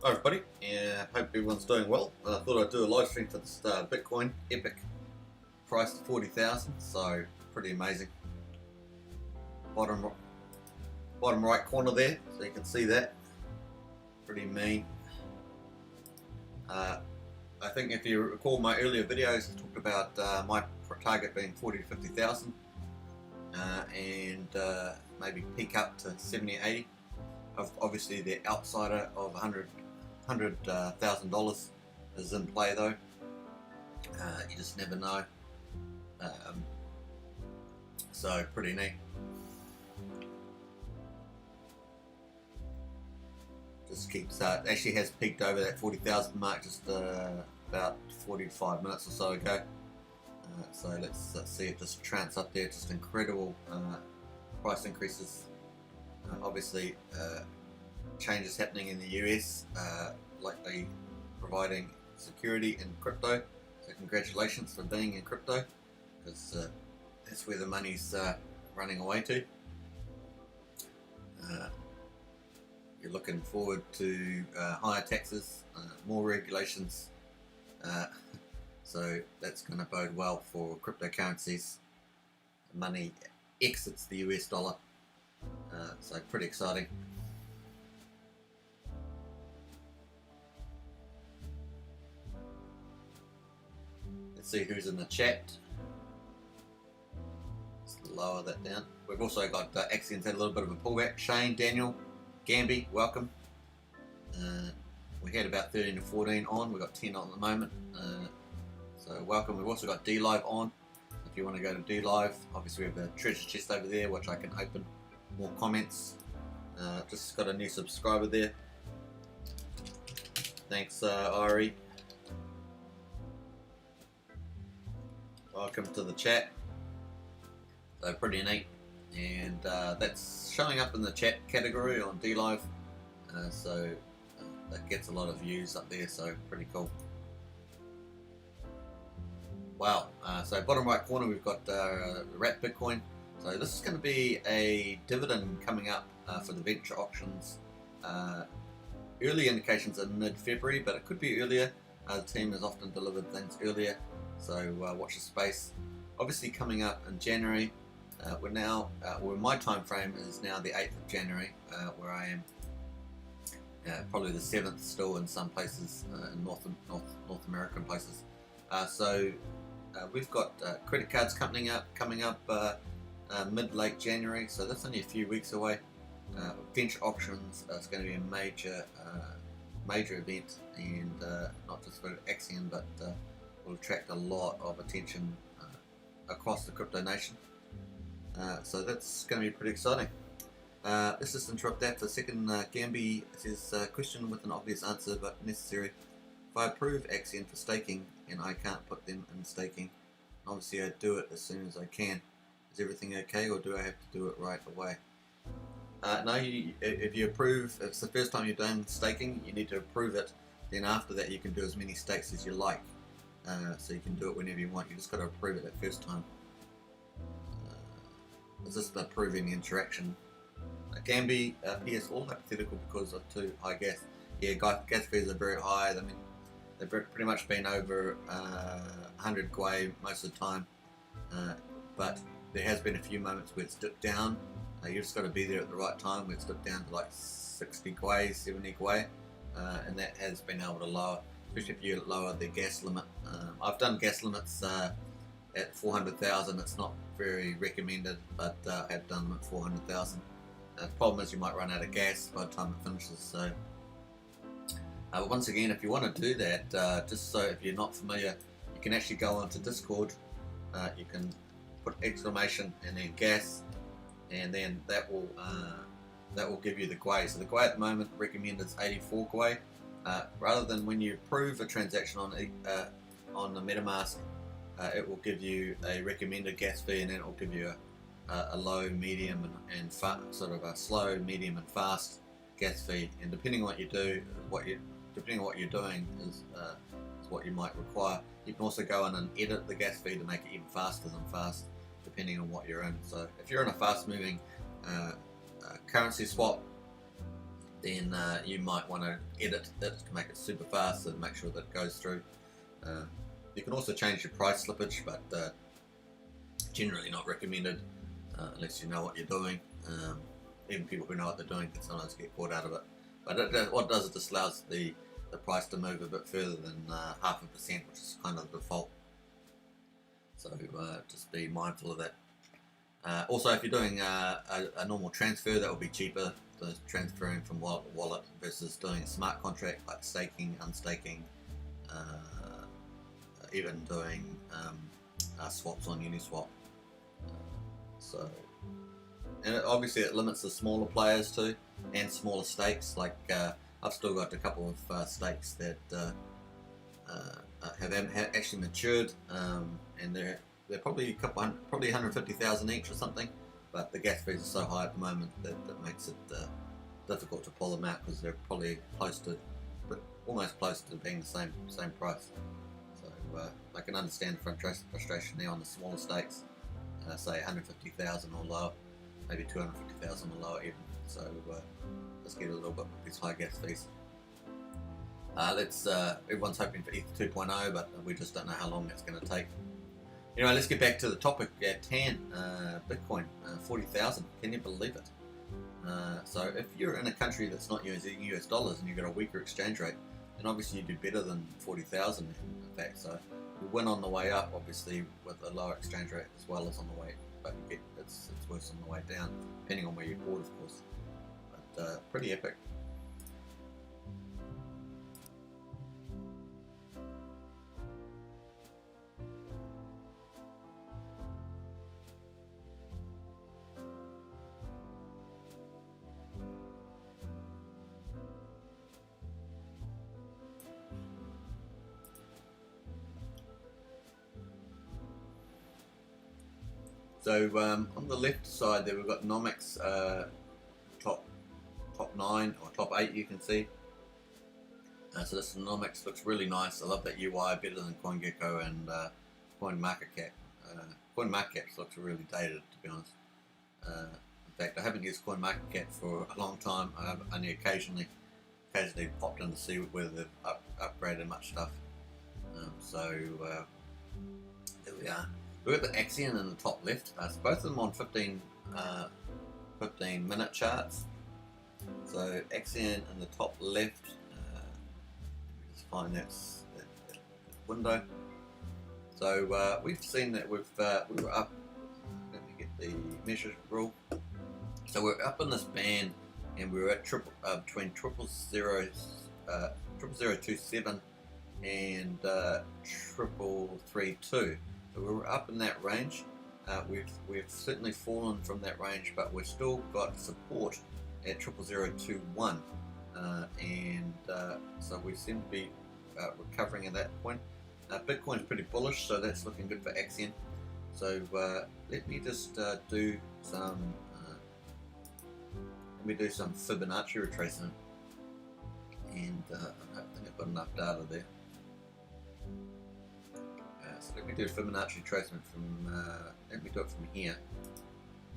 Hi everybody, and hope everyone's doing well. I thought I'd do a live stream for this Bitcoin epic price to 40,000, so pretty amazing. Bottom right corner there, so you can see that. Pretty mean. I think if you recall my earlier videos, I talked about my target being 40 to 50,000, and maybe peak up to 70 or 80. Obviously, the outsider of $100,000 is in play though. You just never know. So pretty neat. Just keeps actually has peaked over that 40,000 mark just about 45 minutes or so ago. So let's see if this trends up there. Just incredible price increases. Obviously, changes happening in the US, likely providing security in crypto. So congratulations for being in crypto, because that's where the money's running away to. You're looking forward to higher taxes, more regulations, so that's going to bode well for cryptocurrencies. Money exits the US dollar, so pretty exciting. Let's see who's in the chat. Let's lower that down. We've also got Axion's had a little bit of a pullback. Shane, Daniel, Gamby, welcome. We had about 13 to 14 on. We've got 10 on at the moment. So welcome. We've also got D Live on. If you want to go to D Live, obviously we have a treasure chest over there which I can open more comments. Just got a new subscriber there. Thanks, Ari. Welcome to the chat. So pretty neat, and that's showing up in the chat category on D Live. So that gets a lot of views up there. So pretty cool. Wow. So bottom right corner we've got Rat Bitcoin. So this is going to be a dividend coming up for the venture auctions. Early indications are mid-February, but it could be earlier. The team has often delivered things earlier, so watch the space. Obviously coming up in January. We're now, well, my time frame is now the 8th of January, where I am. Probably the 7th still in some places, in North American places. So we've got credit cards coming up mid-late January, so that's only a few weeks away. Venture auctions is going to be a major event, and not just for Axion, but will attract a lot of attention across the crypto nation. So that's going to be pretty exciting. Let's just interrupt that for a second. Gamby says, question with an obvious answer but necessary. If I approve Axion for staking and I can't put them in staking, obviously I do it as soon as I can. Is everything okay, or do I have to do it right away? No, if you approve, if it's the first time you're doing staking, you need to approve it. Then after that you can do as many stakes as you like. So you can do it whenever you want. You just got to approve it that first time. It's just approving the interaction. Can be PS all hypothetical because of too high gas. Yeah, gas fees are very high. I mean, they've pretty much been over 100 Gwei most of the time. But there has been a few moments where it's dipped down. You just got to be there at the right time. Where it's dipped down to like 60 Gwei, 70 Gwei, and that has been able to lower, especially if you lower the gas limit. I've done gas limits at 400,000. It's not very recommended, but I have done them at 400,000. The problem is you might run out of gas by the time it finishes. So once again, if you want to do that, just so if you're not familiar, you can actually go onto Discord. You can put exclamation and then gas, and then that will give you the Gwei. So the Gwei at the moment recommended is 84 Gwei. Rather than when you approve a transaction on the MetaMask, it will give you a recommended gas fee, and then it will give you a low, medium, and sort of a slow, medium, and fast gas fee. And depending on what you do, depending on what you're doing is what you might require. You can also go in and edit the gas fee to make it even faster than fast, depending on what you're in. So if you're in a fast-moving currency swap, then you might want to edit it to make it super fast and make sure that it goes through. You can also change your price slippage, but generally not recommended unless you know what you're doing. Even people who know what they're doing can sometimes get caught out of it. But what it does is just allows the price to move a bit further than 0.5%, which is kind of the default. So just be mindful of that. Also, if you're doing a normal transfer, that will be cheaper. So transferring from wallet to wallet versus doing a smart contract like staking, unstaking, even doing swaps on Uniswap. And obviously it limits the smaller players too, and smaller stakes. Like I've still got a couple of stakes that have actually matured, and they're probably probably 150,000 each or something. But the gas fees are so high at the moment that makes it difficult to pull them out, because they're probably almost close to being the same price. So I can understand the frustration there on the smaller stakes, say 150,000 or lower, maybe 250,000 or lower even. So let's get a little bit with these high gas fees. Everyone's hoping for Ether 2.0, but we just don't know how long that's going to take. Anyway, let's get back to the topic at hand. Bitcoin, 40,000. Can you believe it? So if you're in a country that's not using US dollars and you've got a weaker exchange rate, then obviously you do better than 40,000 in fact. So you win on the way up, obviously, with a lower exchange rate as well as on the way, but it's worse on the way down, depending on where you bought, of course. But pretty epic. So on the left side there we've got Nomics top 9 or top 8, you can see. So this Nomics looks really nice. I love that UI, better than CoinGecko and CoinMarketCap. CoinMarketCap looks really dated, to be honest. In fact, I haven't used CoinMarketCap for a long time. I've only occasionally popped in to see whether they've upgraded much stuff. So there we are. We've got the Axion in the top left. So both of them on 15-minute charts. So Axion in the top left. Just find that window. So we've seen that we were up. Let me get the measure rule. So we're up in this band, and we were at between 0027 and 3332. So we were up in that range. We've certainly fallen from that range, but we've still got support at 00021, and so we seem to be recovering at that point. Bitcoin's pretty bullish, so that's looking good for Axion. So let me just do some Fibonacci retracement, and I don't think I've got enough data there. So let me do a Fibonacci retracement from, let me do it from here,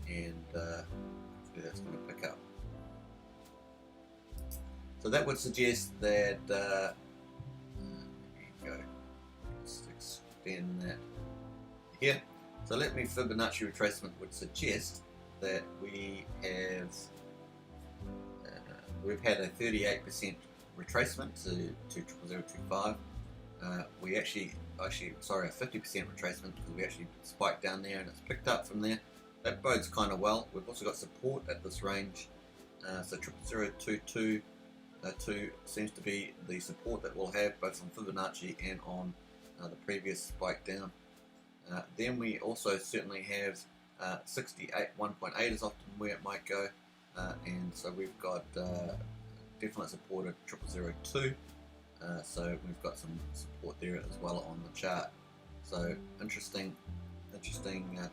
and hopefully that's going to pick up. So that would suggest that, there you go, let's extend that here. So let me Fibonacci retracement would suggest that we have, we've had a 38% retracement to 0.0025. We actually, sorry, a 50% retracement, because we actually spiked down there and it's picked up from there. That bodes kind of well. We've also got support at this range. So 0.0022 seems to be the support that we'll have both on Fibonacci and on the previous spike down. Then we also certainly have 1.8 is often where it might go, and so we've got definite support at 0.002. So we've got some support there as well on the chart. So interesting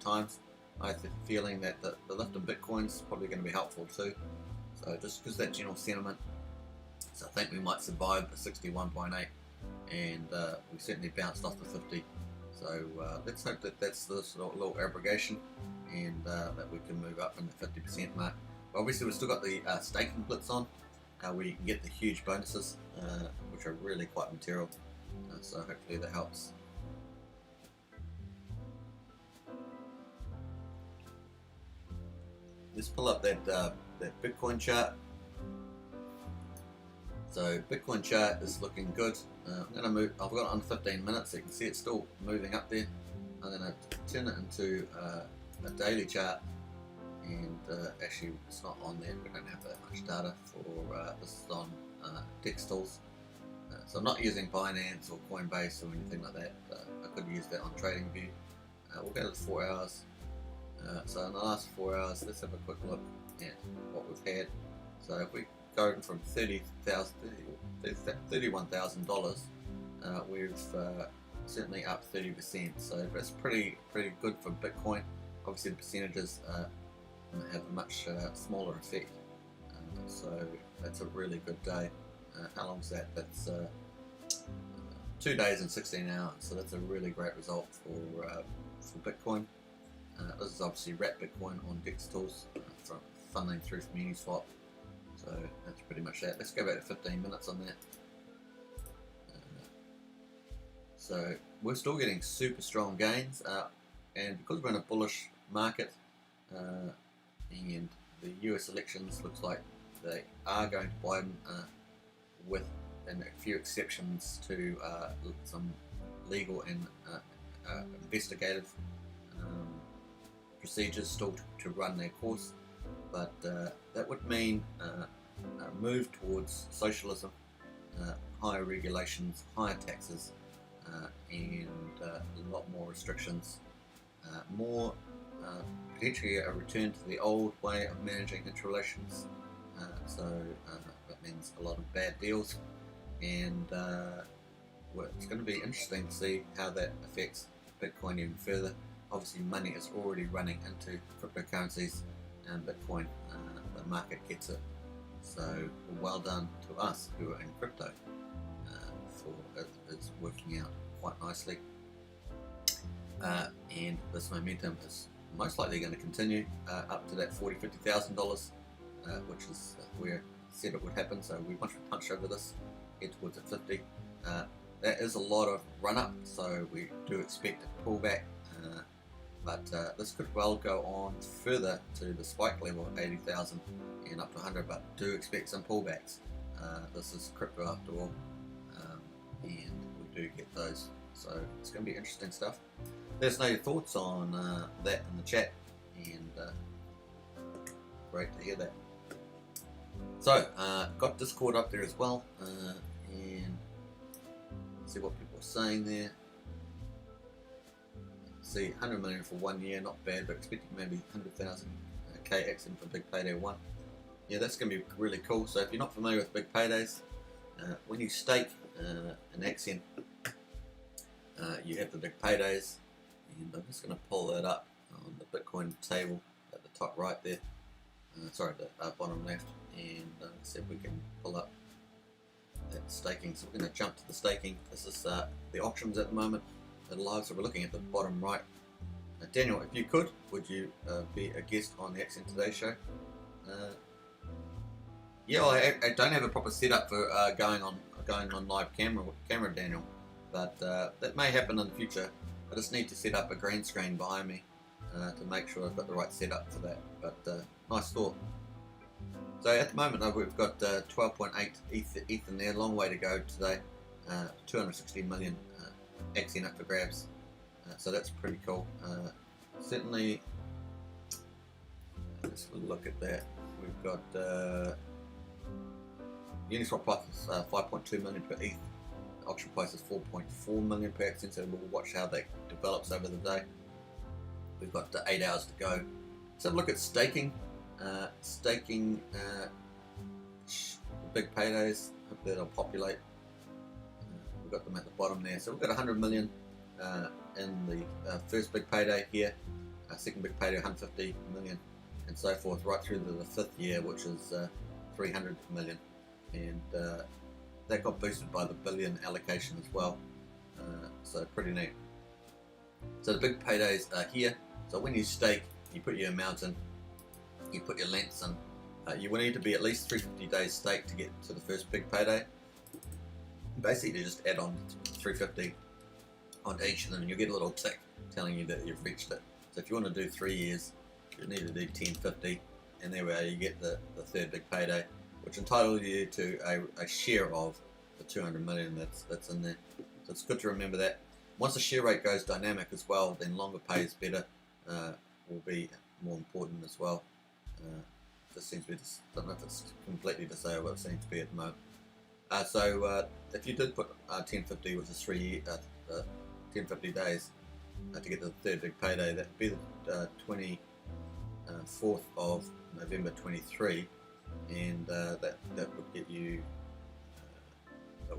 times. I have the feeling that the lift in Bitcoin's probably going to be helpful too. So just because that general sentiment, so I think we might survive the 61.8, and we certainly bounced off the 50. So let's hope that that's the sort of little abrogation, and that we can move up in the 50% mark. But obviously we've still got the staking blitz on. where you can get the huge bonuses, which are really quite material. So hopefully that helps. Let's pull up that Bitcoin chart. So Bitcoin chart is looking good. I'm going to move. I've got it on 15 minutes, so you can see it's still moving up there. I'm going to turn it into a daily chart, and actually it's not on there. We don't have that much data for this is on Hex Tools. So I'm not using Binance or Coinbase or anything like that. I could use that on TradingView. We'll go to 4 hours. So in the last 4 hours, let's have a quick look at what we've had. So if we go from $31,000, we've certainly up 30%. So that's pretty good for Bitcoin. Obviously, the percentages have a much smaller effect. So that's a really good day. How long is that? That's 2 days and 16 hours. So that's a really great result for Bitcoin. This is obviously wrapped Bitcoin on Hex Tools from funneling through from Uniswap. So that's pretty much that. Let's go back to 15 minutes on that. So we're still getting super strong gains, and because we're in a bullish market, and the US elections looks like they are going to Biden, with a few exceptions to some legal and investigative procedures still to run their course, but that would mean a move towards socialism, higher regulations, higher taxes, and a lot more restrictions, more potentially a return to the old way of managing interrelations. So that means a lot of bad deals, and it's going to be interesting to see how that affects Bitcoin even further. Obviously, money is already running into cryptocurrencies, and Bitcoin, the market gets it. So well done to us who are in crypto, for it's working out quite nicely. And this momentum is most likely going to continue up to that $40,000-$50,000, which is where I said it would happen. So once we punch over this, head towards at 50. That is a lot of run up, so we do expect a pullback. But this could well go on further to the spike level of 80,000 and up to 100, but do expect some pullbacks. This is crypto after all, and we do get those. So it's going to be interesting stuff. Let us know your thoughts on that in the chat, and great to hear that. So, got Discord up there as well, and see what people are saying there. See, 100 million for 1 year, not bad, but expecting maybe 100,000 K Axion for Big Payday 1. Yeah, that's going to be really cool. So if you're not familiar with big paydays, when you stake an Axion, you have the big paydays, and I'm just going to pull that up on the Bitcoin table at the top right there. Sorry, the bottom left, and see if we can pull up that staking. So we're going to jump to the staking. This is the options at the moment. Live, so we're looking at the bottom right. Daniel, if you could, would you be a guest on the Axion Today show? Yeah, I don't have a proper setup for going on live camera, Daniel, but that may happen in the future. I just need to set up a green screen behind me to make sure I've got the right setup for that. But nice thought. So at the moment, we've got 12.8 ETH in there. Long way to go today. 260 million. Axion up for grabs, so that's pretty cool. Certainly, let's look at that. We've got Uniswap price is 5.2 million per ETH. Auction price is 4.4 million per Axion. So we'll watch how that develops over the day. We've got 8 hours to go. So look at staking. Big paydays. Hopefully that'll populate. We've got them at the bottom there. So we've got 100 million in the first big payday here, second big payday 150 million, and so forth, right through to the fifth year, which is 300 million. And that got boosted by the billion allocation as well. So pretty neat. So the big paydays are here. So when you stake, you put your amount in, you put your lengths in you will need to be at least 350 days staked to get to the first big payday. Basically, just add on 350 on each, and then you'll get a little tick telling you that you've reached it. So if you want to do 3 years, you need to do 1050, and there we are, you get the third big payday, which entitles you to a share of the 200 million that's in there. So it's good to remember that. Once the share rate goes dynamic as well, then longer pay is better, will be more important as well. Just seems to be, I don't know if it's completely disabled, but it seems to be at the moment. So if you did put 1050, which is 1050 days to get the third big payday, that would be the 24th of November 23, and that would get you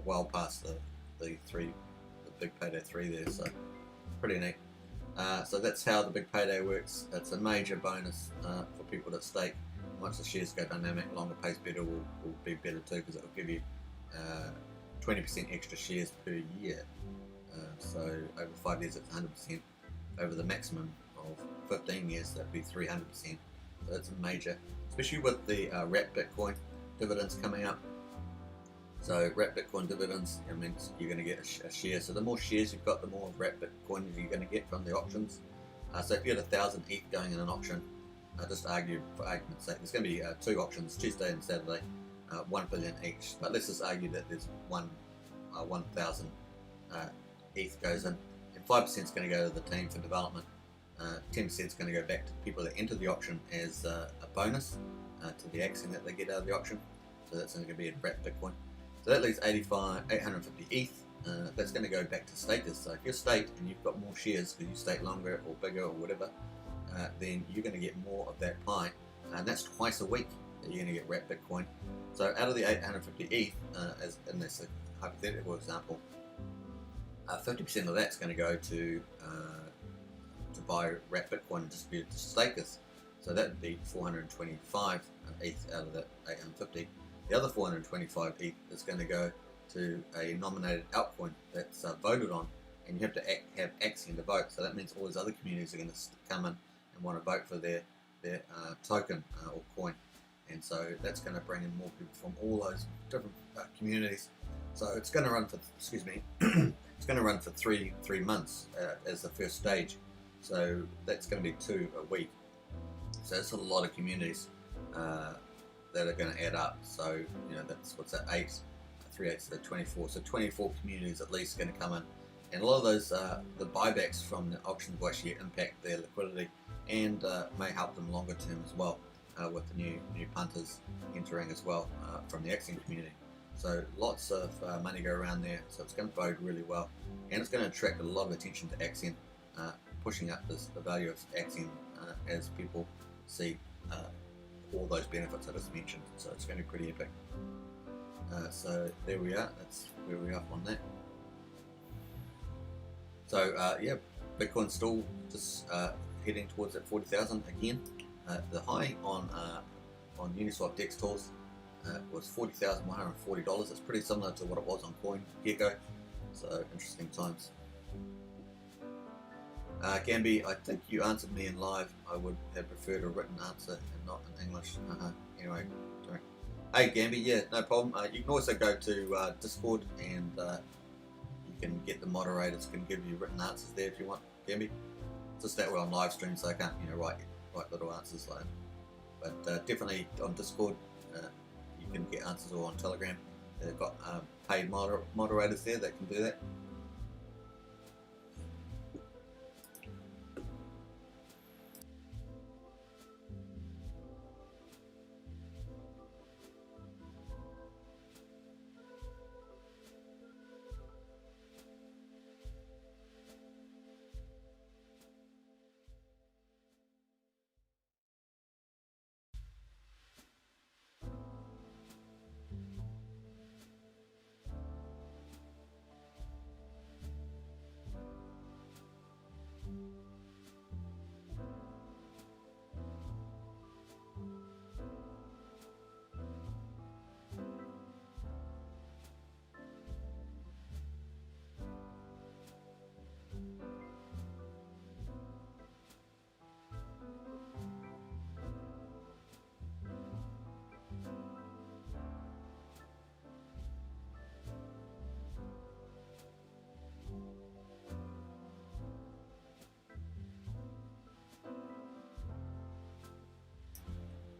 well past the big payday 3 there. So pretty neat. So that's how the big payday works. It's a major bonus for people that stake. Once the shares go dynamic, longer pays better will be better too, because it will give you 20% extra shares per year. So over 5 years it's 100%. Over the maximum of 15 years that would be 300%. So that's a major, especially with the wrapped Bitcoin dividends coming up. So wrapped Bitcoin dividends, it means you're going to get a share. So the more shares you've got, the more wrapped Bitcoin you're going to get from the auctions. So if you had 1,000 ETH going in an auction, just argue for argument's sake, there's going to be 2 auctions, Tuesday and Saturday, 1 billion each. But let's just argue that there's 1,000 ETH goes in, and 5% is going to go to the team for development. 10% is going to go back to people that enter the auction as a bonus to the Axion that they get out of the auction. So that's going to be a wrapped Bitcoin. So that leaves 850 ETH. That's going to go back to stakers. So if you're staked and you've got more shares because you stake longer or bigger or whatever, then you're going to get more of that pie, and that's twice a week that you're going to get wrapped Bitcoin. So out of the 850 ETH, as in this hypothetical example, 50% of that's going to go to buy wrapped Bitcoin and distribute it to stakers. So that would be 425 ETH out of that 850. The other 425 ETH is going to go to a nominated altcoin that's voted on, and you have to have Axion to vote. So that means all these other communities are going to come in and want to vote for their token or coin, and so that's going to bring in more people from all those different communities. So it's going to run for, excuse me, it's going to run for three months as the first stage. So that's going to be 2 a week. So that's a lot of communities that are going to add up. So that's what's that, 8, 3 8s, so 24. So 24 communities at least going to come in, and a lot of those the buybacks from the auctions will actually impact their liquidity and may help them longer term as well, with the new punters entering as well from the Axion community. So lots of money go around there, so it's going to bode really well, and it's going to attract a lot of attention to Axion, pushing up the value of Axion as people see all those benefits I just mentioned. So it's going to be pretty epic. So there we are, that's where we are on that. So yeah, Bitcoin's still just heading towards that 40,000 again. The high on Uniswap DEX tools was $40,140. It's pretty similar to what it was on CoinGecko. So interesting times. Gamby, I think you answered me in live. I would have preferred a written answer and not in English. Anyway, sorry. Hey Gamby, yeah, no problem. You can also go to Discord, and you can get the moderators can give you written answers there if you want, Gamby. It's just that we're on live stream, so I can't write little answers like that. But definitely on Discord, you can get answers, or on Telegram. They've got paid moderators there that can do that.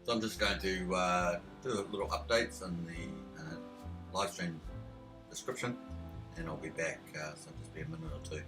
So I'm just going to do little updates in the live stream description, and I'll be back, so just be a minute or two.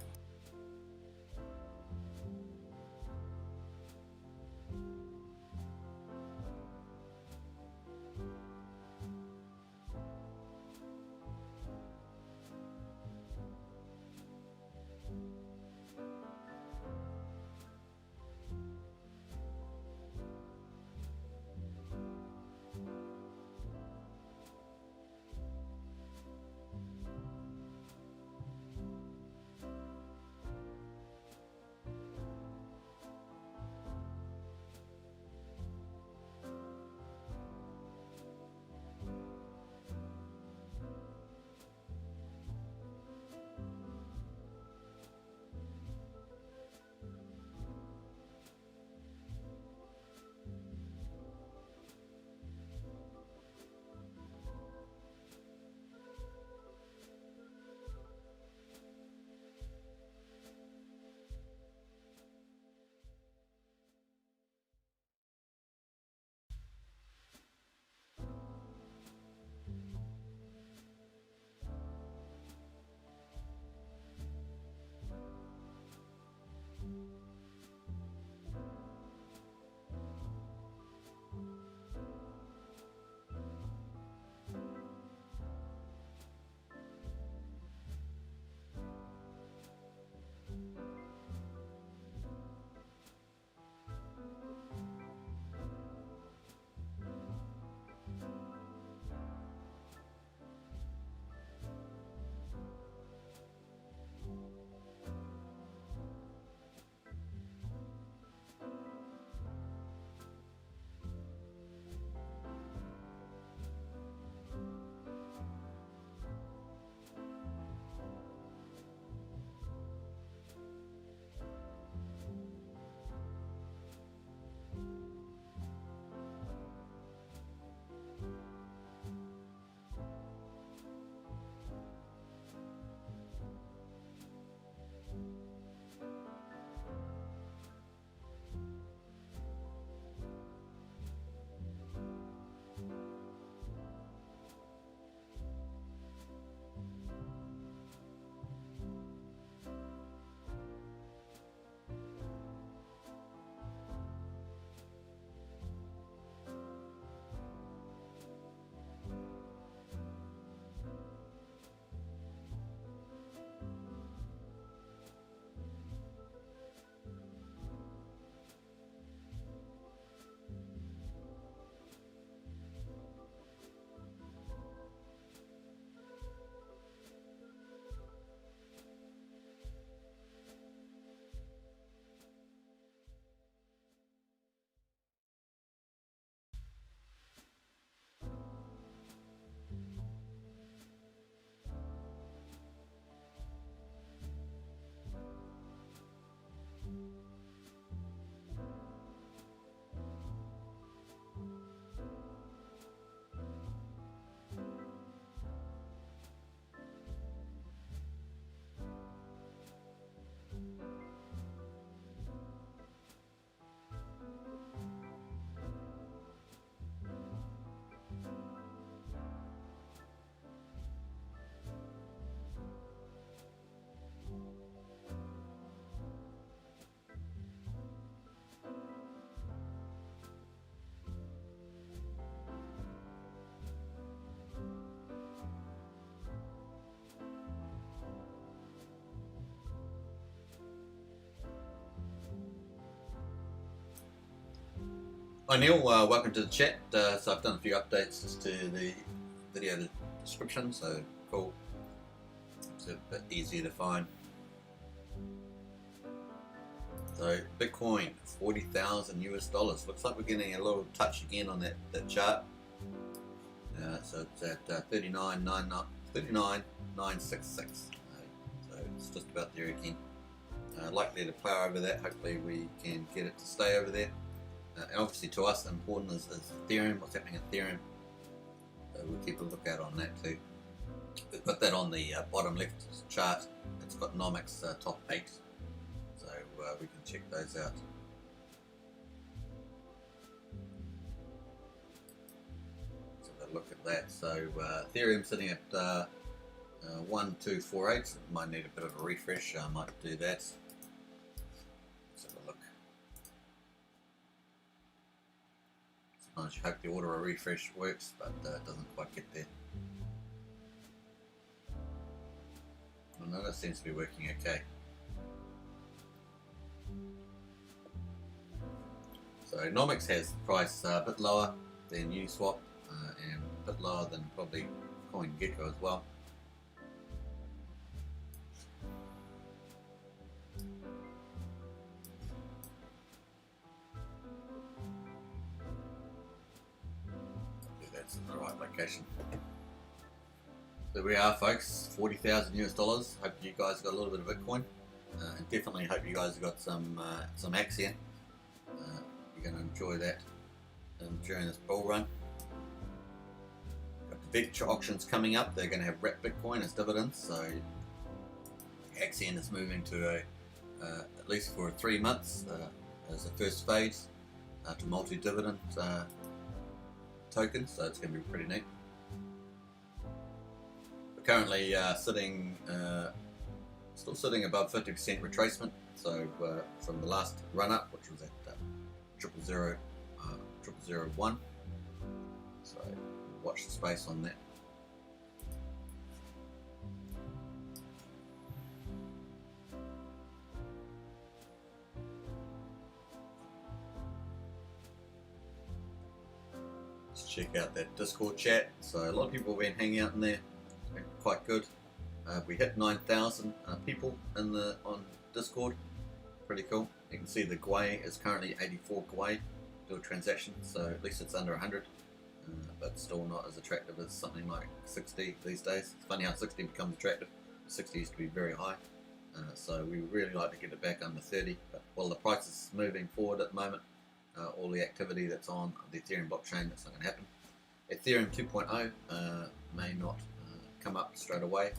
Hi Neil, welcome to the chat. So I've done a few updates as to the video description, so cool. It's a bit easier to find. So Bitcoin, 40,000 US dollars. Looks like we're getting a little touch again on that chart. So it's at 39,966. So it's just about there again. Likely to plow over that. Hopefully we can get it to stay over there. And obviously to us important is Ethereum, what's happening in Ethereum. So we'll keep a lookout on that too. We've got that on the bottom left chart. It's got Nomics top 8. So we can check those out. look at that. So Ethereum sitting at 1248. Might need a bit of a refresh. I might do that. Let's have a look. Sometimes you hope the auto refresh works, but it doesn't quite get there. Well, no, that seems to be working okay. So Nomics has the price a bit lower than Uniswap and a bit lower than probably CoinGecko as well. That's in the right location. There we are, folks. $40,000 US. Hope you guys got a little bit of Bitcoin, and definitely hope you guys got some Axion. You're going to enjoy that during this bull run. Got the VEC auctions coming up. They're going to have wrapped Bitcoin as dividends. So Axion is moving to at least for 3 months as the first phase to multi-dividend tokens. So it's going to be pretty neat. We're currently still sitting above 50% retracement. So from the last run up, which was at 0.001. So watch the space on that. Let's check out that Discord chat. So a lot of people have been hanging out in there. Been quite good. We hit 9,000 people on Discord. Pretty cool. You can see the Gwei is currently 84 Gwei do a transaction, so at least it's under 100, but still not as attractive as something like 60 these days. It's funny how 60 becomes attractive. 60 used to be very high, so we would really like to get it back under 30, but while the price is moving forward at the moment, all the activity that's on the Ethereum blockchain, that's not going to happen. Ethereum 2.0 may not come up straight away.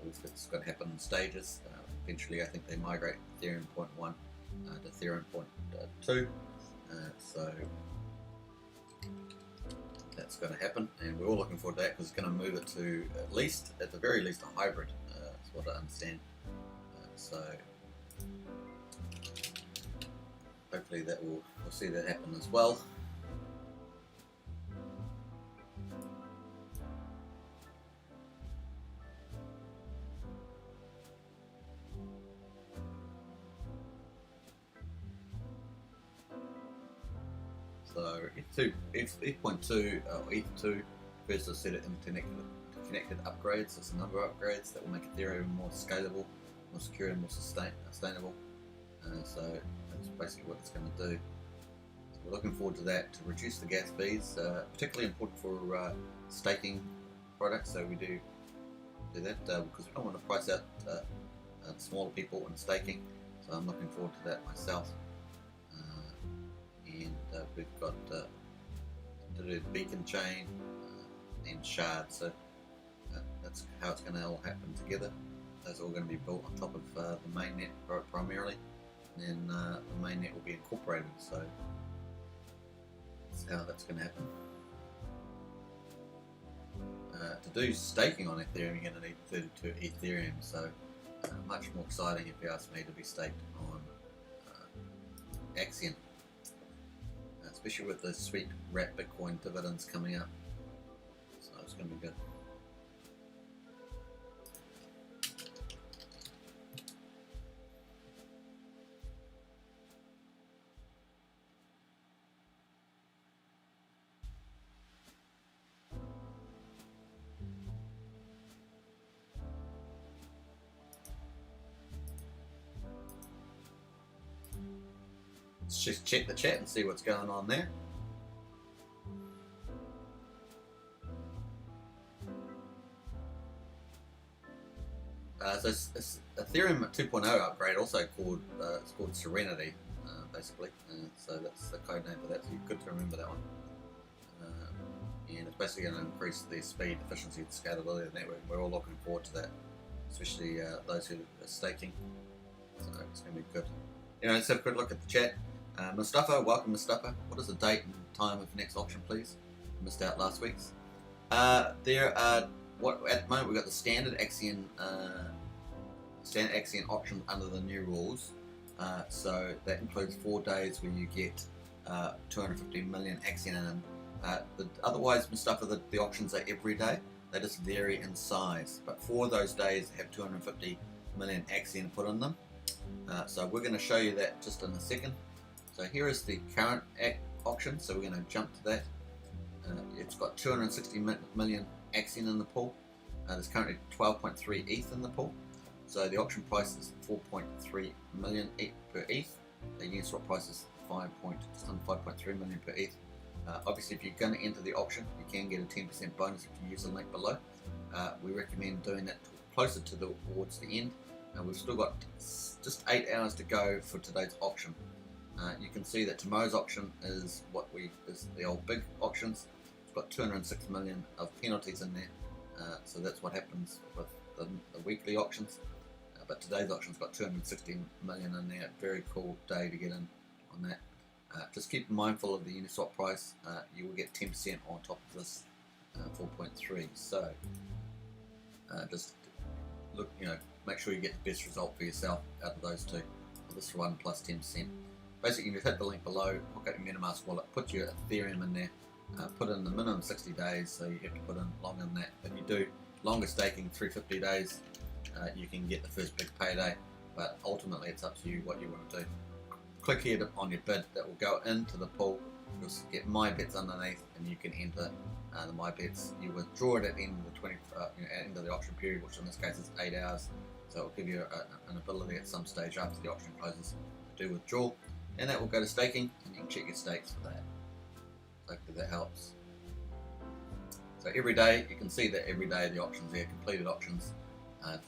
It's going to happen in stages. Eventually I think they migrate Ethereum 0.1 to Ethereum 0.2, so that's going to happen, and we're all looking forward to that because it's going to move it to at the very least a hybrid, is what I understand. So hopefully we'll see that happen as well. So ETH.2 or ETH2 first a set of interconnected upgrades. There's a number of upgrades that will make Ethereum more scalable, more secure, and more sustainable. So that's basically what it's going to do. So we're looking forward to that, to reduce the gas fees, particularly important for staking products. So we do that because we don't want to price out smaller people in staking. So I'm looking forward to that myself. And we've got to do the beacon chain and shard, so that's how it's going to all happen together. Those are all going to be built on top of the mainnet primarily, and then the mainnet will be incorporated, so that's how that's going to happen. To do staking on Ethereum, you're going to need 32 Ethereum, so much more exciting if you ask me to be staked on Axion. Especially with the sweet wrapped Bitcoin dividends coming up, so it's going to be good. Let's just check the chat and see what's going on there. So Ethereum 2.0 upgrade, also called it's called Serenity, basically. So that's the code name for that. So you're good to remember that one. And it's basically going to increase the speed, efficiency, and scalability of the network. We're all looking forward to that, especially those who are staking. So it's going to be good. Let's have a quick look at the chat. Mustafa, welcome Mustafa. What is the date and time of the next auction, please? I missed out last week's. There are at the moment we've got the standard Axion auction under the new rules. So that includes 4 days where you get 250 million Axion in them. Otherwise, Mustafa, the auctions are every day. They just vary in size, but 4 of those days have 250 million Axion put in them. So we're going to show you that just in a second. So here is the current auction. So we're going to jump to that. It's got 260 million Axion in the pool. There's currently 12.3 ETH in the pool. So the auction price is 4.3 million per ETH. The Uniswap price is just under 5.3 million per ETH. Obviously, if you're going to enter the auction, you can get a 10% bonus if you use the link below. We recommend doing that closer towards the end. We've still got just 8 hours to go for today's auction. You can see that tomorrow's auction is the old big auctions. It's got 206 million of penalties in there. So that's what happens with the weekly auctions. But today's auction's got 260 million in there. Very cool day to get in on that. Just keep mindful of the Uniswap price. You will get 10% on top of this 4.3. So just look, make sure you get the best result for yourself out of those two. For this one plus 10%. Basically, you hit the link below, hook up your MetaMask wallet, put your Ethereum in there, put in the minimum 60 days. So you have to put in longer than that. If you do longer staking, 350 days. You can get the first big payday, but ultimately it's up to you what you want to do. Click here on your bid, that will go into the pool. You'll get my bets underneath, and you can enter the my bets. You withdraw it at the end of the end of the auction period, which in this case is 8 hours. So it will give you an ability at some stage after the auction closes to do withdrawal, and that will go to staking, and you can check your stakes for that. Hopefully that helps. So every day, you can see that every day the auctions there, completed auctions.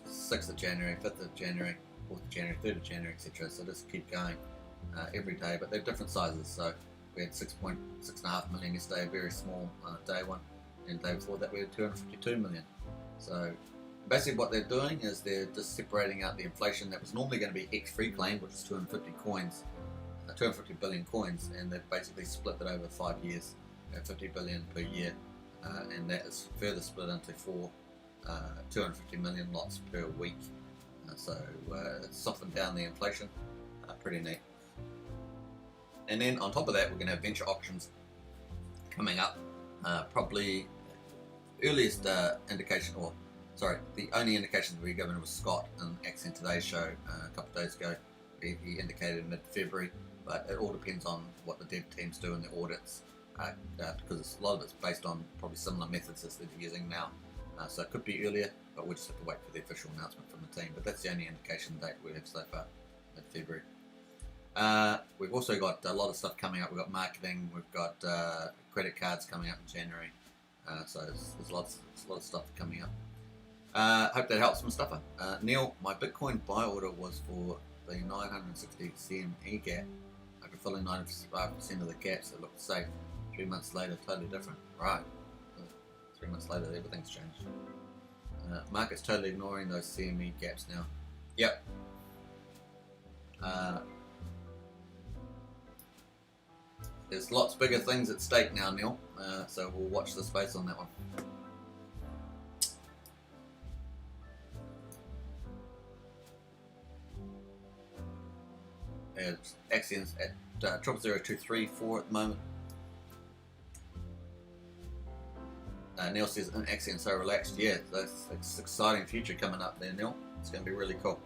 6th of January, 5th of January, 4th of January, 3rd of January, etc. So just keep going every day, but they're different sizes. So we had 6.5 million yesterday, a very small day one, and the day before that we had 252 million. So basically what they're doing is they're just separating out the inflation that was normally going to be X-free claim, which is 250 coins, 250 billion coins, and they've basically split it over 5 years, 50 billion per year, and that is further split into 250 million lots per week. So it's softened down the inflation. Pretty neat. And then on top of that, we're going to have venture auctions coming up. Probably earliest indication, the only indication that we were given was Scott in Axion Today's show a couple of days ago. He indicated mid-February, but it all depends on what the dev teams do in their audits, because a lot of it's based on probably similar methods as they're using now. So it could be earlier, but we'll just have to wait for the official announcement from the team. But that's the only indication date we have so far, mid-February. We've also got a lot of stuff coming up. We've got marketing, we've got credit cards coming up in January. So there's lots of stuff coming up. Hope that helps, Mustafa. Neil, my Bitcoin buy order was for the 960 CME gap. I could fill in 95% of the gaps. It looked safe. 3 months later, totally different. Right. 3 months later, everything's changed. Market's totally ignoring those CME gaps now. Yep. There's lots bigger things at stake now, Neil. So we'll watch the space on that one. Axion's at 0.0023.4 at the moment. Neil says, in Axion so relaxed. Yeah, that's an exciting future coming up there, Neil. It's going to be really cool.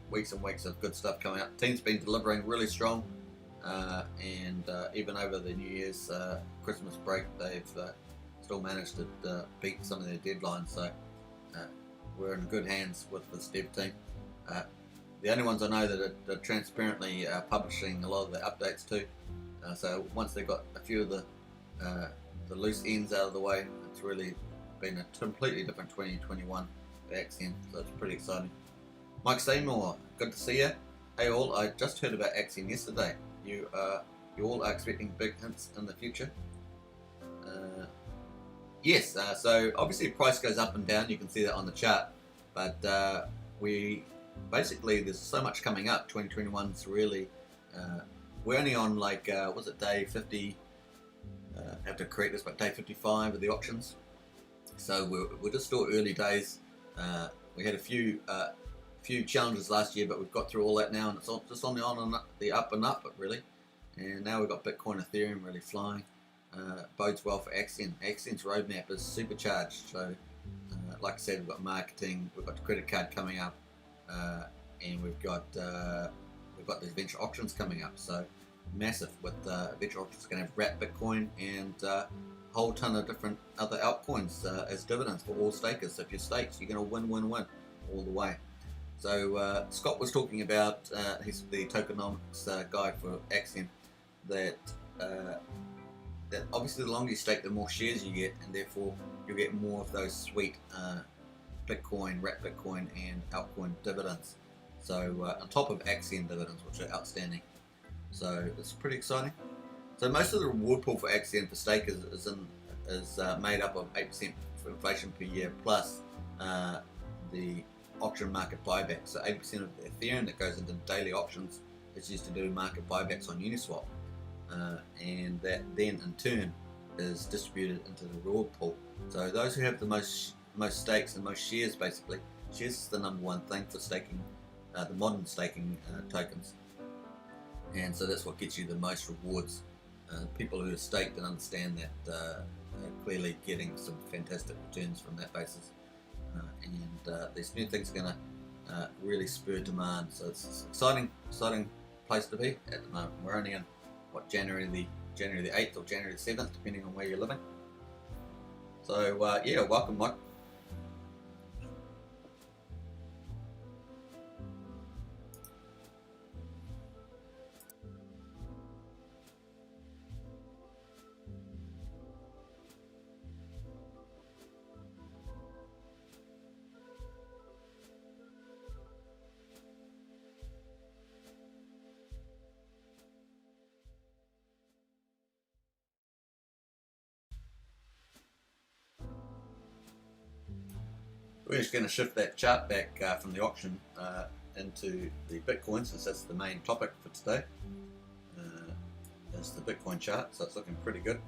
Weeks and weeks of good stuff coming up. Team's been delivering really strong, and even over the New Year's Christmas break, they've still managed to beat some of their deadlines. So we're in good hands with this dev team. The only ones I know that are transparently publishing a lot of the updates too. So once they've got a few of the loose ends out of the way, it's really been a completely different 2021 for Axion, so it's pretty exciting. Mike Seymour, good to see you. Hey all, I just heard about Axion yesterday. You all are expecting big hints in the future? Yes, so obviously price goes up and down, you can see that on the chart, but basically there's so much coming up. 2021's really, we're only on like, was it day 50? I have to correct this, but day 55 of the auctions. So we're just still early days. We had a few challenges last year, but we've got through all that now, and it's just on the up and up really. And now we've got Bitcoin, Ethereum really flying. Bodes well for Axion. Axion's roadmap is supercharged. So, like I said, we've got marketing, we've got the credit card coming up, and we've got these venture auctions coming up. So massive. With venture auctions going to have wrap Bitcoin and a whole ton of different other altcoins as dividends for all stakers. So if you're staked, you're going to win all the way. So Scott was talking about, he's the tokenomics guy for Axion, that obviously the longer you stake, the more shares you get, and therefore you'll get more of those sweet Bitcoin, wrap Bitcoin, and altcoin dividends. So on top of Axion dividends, which are outstanding. So it's pretty exciting. So most of the reward pool for Axion for stakers is made up of 8% for inflation per year plus the auction market buyback. So 8% of the Ethereum that goes into daily auctions is used to do market buybacks on Uniswap, and that then in turn is distributed into the reward pool. So those who have the most stakes and most shares, basically, shares is the number one thing for staking, the modern staking tokens, and so that's what gets you the most rewards. People who are staked and understand that are clearly getting some fantastic returns from that basis. And these new things are going to really spur demand. So it's an exciting place to be at the moment. We're only in January the 8th or January the 7th, depending on where you're living. So yeah, welcome, Mike. We're just going to shift that chart back from the auction into the Bitcoin, since that's the main topic for today. That's the Bitcoin chart, so it's looking pretty good.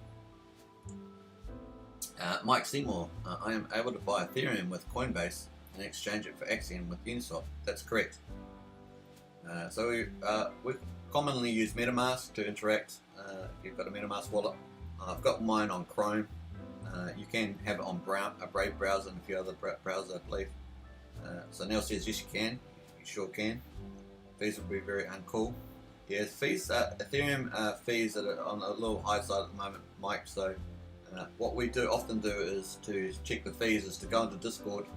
Mike Seymour, I am able to buy Ethereum with Coinbase and exchange it for Axion with Uniswap. That's correct. So we commonly use MetaMask to interact. If you've got a MetaMask wallet, I've got mine on Chrome. You can have it on a Brave browser and a few other browsers, I believe. So Neil says yes, you can. You sure can. Fees would be very uncool. Yes, fees. Ethereum fees are on a little high side at the moment, Mike. So what we often do is to check the fees is to go into Discord,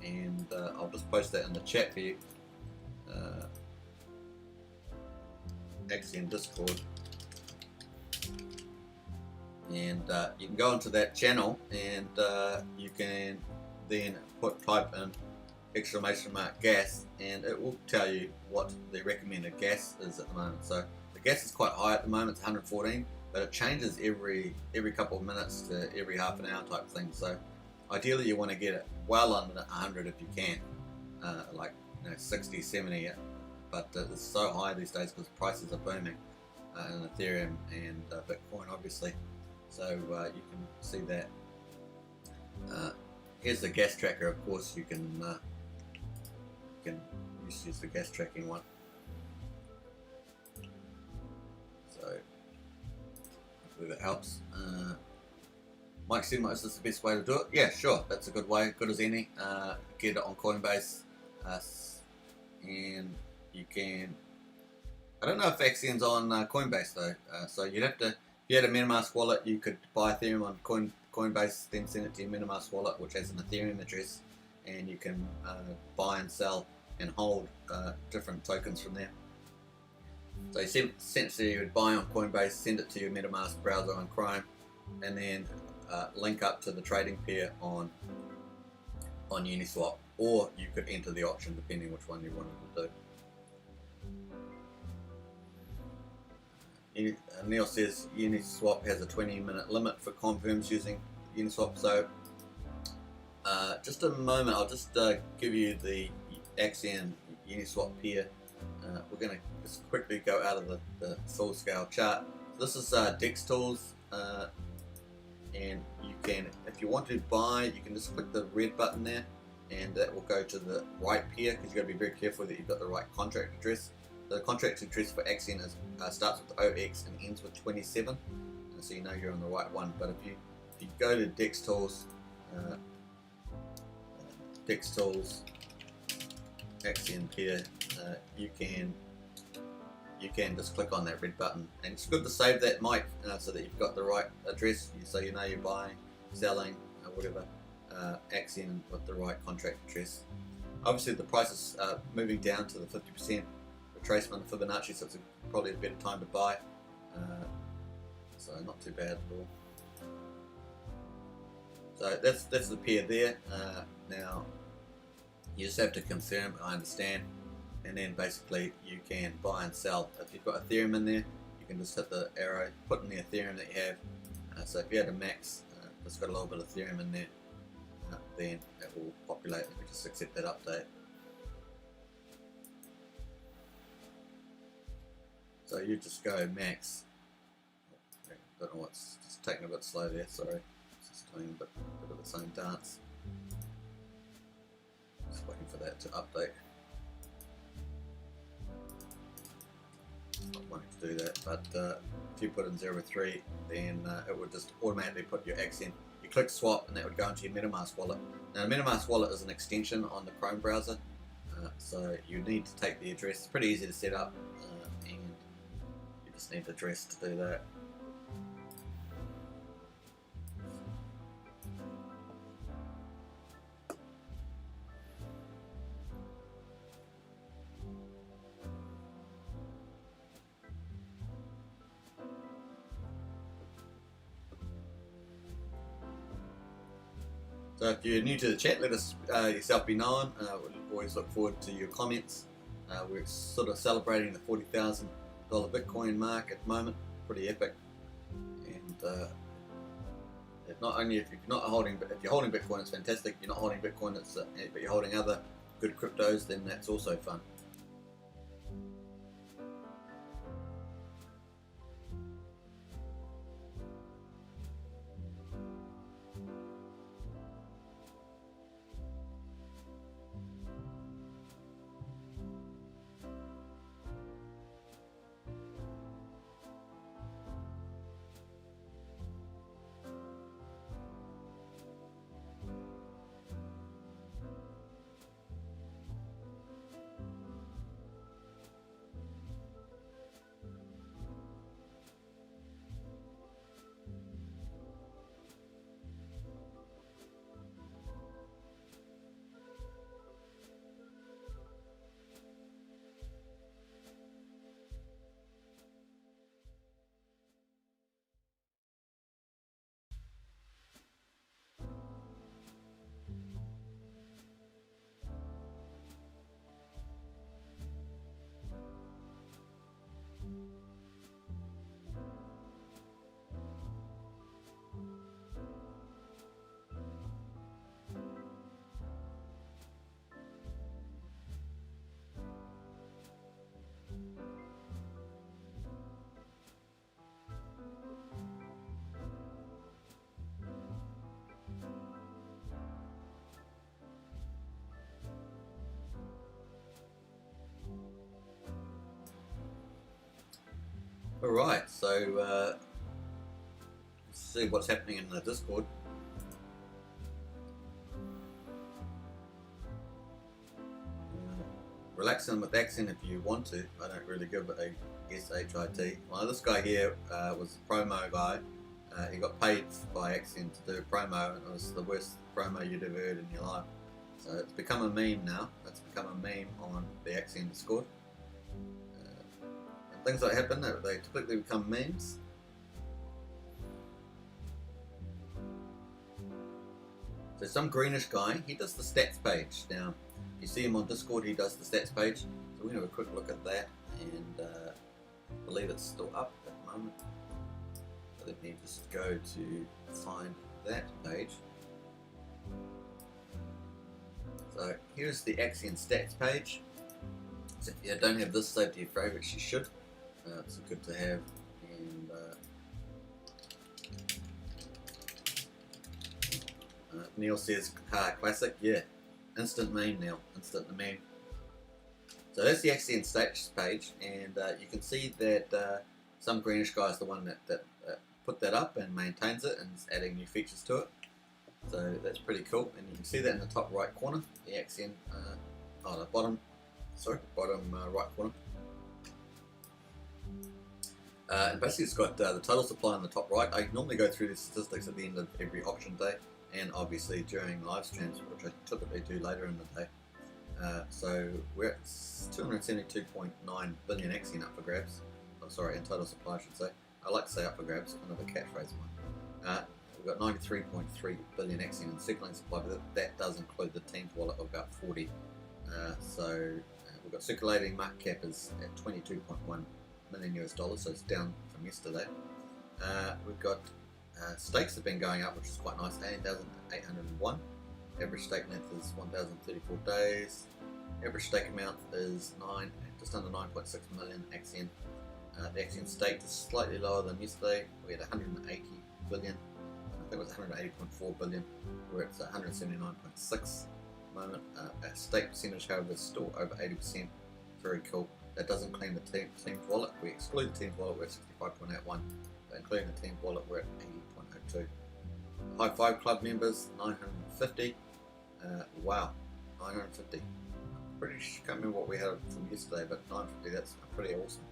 and I'll just post that in the chat for you. Axion Discord. And you can go into that channel, and you can then type in !gas, and it will tell you what the recommended gas is at the moment. So the gas is quite high at the moment, it's 114, but it changes every couple of minutes to every half an hour type thing. So ideally you want to get it well under 100 if you can, like 60, 70, but it's so high these days because prices are booming in Ethereum and Bitcoin, obviously. So you can see that. Here's the gas tracker. Of course, you can use the gas tracking one. So hopefully that helps. Mike said, "Is this the best way to do it?" Yeah, sure. That's a good way, good as any. Get it on Coinbase, and you can. I don't know if Axion's on Coinbase though. So you'd have to. If you had a MetaMask wallet, you could buy Ethereum on Coinbase, then send it to your MetaMask wallet, which has an Ethereum address, and you can buy and sell and hold different tokens from there. So essentially you would buy on Coinbase, send it to your MetaMask browser on Chrome, and then link up to the trading pair on Uniswap, or you could enter the auction depending which one you wanted to do. Neil says Uniswap has a 20-minute limit for confirms using Uniswap. So just a moment, I'll just give you the Axion Uniswap pair. We're going to just quickly go out of the full scale chart. This is Dex Tools, and you can, if you want to buy, you can just click the red button there, and that will go to the right pair, because you've got to be very careful that you've got the right contract address. The contract address for Axion is, starts with 0x and ends with 27, and so you know you're on the right one. But if you go to Dex Tools, Axion pair, you can just click on that red button, and it's good to save that mic so that you've got the right address, so you know you're buying, selling, whatever, Axion with the right contract address. Obviously the price is moving down to the 50% retracement of Fibonacci, so it's probably a better time to buy, so not too bad at all. So that's the pair there. Now you just have to confirm, I understand, and then basically you can buy and sell. If you've got Ethereum in there, you can just hit the arrow, put in the Ethereum that you have. So if you had a max that's got a little bit of Ethereum in there, then it will populate if you just accept that update. So you just go max. Don't know what's just taking a bit slow there, sorry. It's just doing a bit of its own dance. Just waiting for that to update. Not wanting to do that, but if you put in 0.3, then it would just automatically put your Axion. You click swap, and that would go into your MetaMask wallet. Now, MetaMask wallet is an extension on the Chrome browser, so you need to take the address. It's pretty easy to set up, and you just need the address to do that. So if you're new to the chat, let us yourself be known. We'll always look forward to your comments. We're sort of celebrating the $40,000 Bitcoin mark at the moment. Pretty epic. And not only if you're holding Bitcoin, it's fantastic. If you're not holding Bitcoin, but you're holding other good cryptos, then that's also fun. Alright, so let's see what's happening in the Discord. Relaxing with Axion if you want to. I don't really give a SHIT. Well, this guy here was a promo guy. He got paid by Axion to do a promo, and it was the worst promo you'd ever heard in your life. So it's become a meme now. It's become a meme on the Axion Discord. Things that happen, they typically become memes. So some greenish guy, he does the stats page. Now, you see him on Discord, he does the stats page. So we're going to have a quick look at that, and I believe it's still up at the moment. So let me just go to find that page. So here's the Axion stats page. So if you don't have this saved to your favorites, you should. It's good to have, and Neil says classic. Yeah, instant meme, Neil. Instant meme. So that's the Axion status page, and you can see that some greenish guy is the one that put that up and maintains it and is adding new features to it. So that's pretty cool, and you can see that in the top right corner, the Axion, the bottom right corner. And basically it's got the total supply on the top right. I normally go through the statistics at the end of every auction day, and obviously during live streams, which I typically do later in the day. So we're at 272.9 billion Axion up for grabs. Oh, sorry, in total supply I should say. I like to say up for grabs, kind of a catchphrase of mine. We've got 93.3 billion Axion in circulating supply, but that does include the team's wallet of about 40. We've got circulating market cap is at 22.1 million US dollars, so it's down from yesterday. We've got stakes have been going up, which is quite nice, 18,801. Average stake length is 1,034 days. Average stake amount is just under 9.6 million Axion. The Axion stake is slightly lower than yesterday. We had 180 billion. I think it was 180.4 billion. We're at 179.6 moment. Our stake percentage, however, is still over 80%. Very cool. That doesn't claim the team's wallet. We exclude the team's wallet, we're at 65.81. But including the team's wallet, we're at 80.02. High Five Club members, 950. Wow, 950. Can't remember what we had from yesterday, but 950, that's pretty awesome.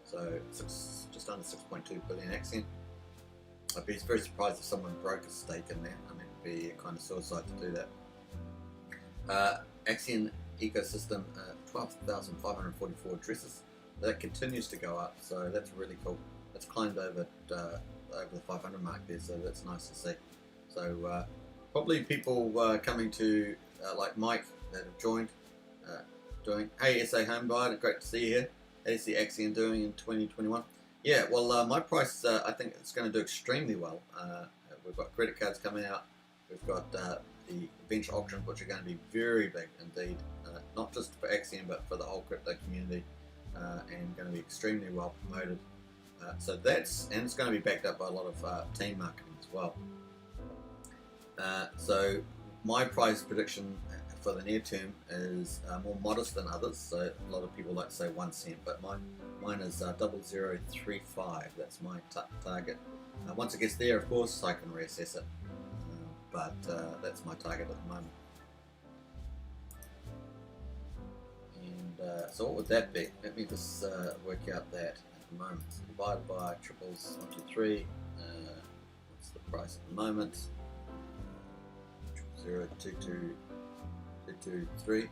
So just under 6.2 billion Axion. I'd be very surprised if someone broke a stake in there. I mean, it'd be a kind of suicide to do that. Axion ecosystem, 12,544 addresses. That continues to go up, so that's really cool. It's climbed over the 500 mark there, so that's nice to see. So probably people coming to like Mike that have joined, doing, hey SA Home Buyer, great to see you here. How's the Axion doing in 2021? Yeah, well, my price, I think it's going to do extremely well. We've got credit cards coming out. We've got the venture auctions, which are going to be very big indeed, not just for Axion, but for the whole crypto community, and going to be extremely well promoted. So it's going to be backed up by a lot of team marketing as well. So my price prediction for the near term is more modest than others. So a lot of people like to say 1 cent, but mine is 0035. That's my target. Once it gets there, of course, I can reassess it. But that's my target at the moment. And so what would that be? Let me just work out that at the moment. So divided by triples 1, 2, 3. What's the price at the moment? 0, 2, 2, 2, 2, 3.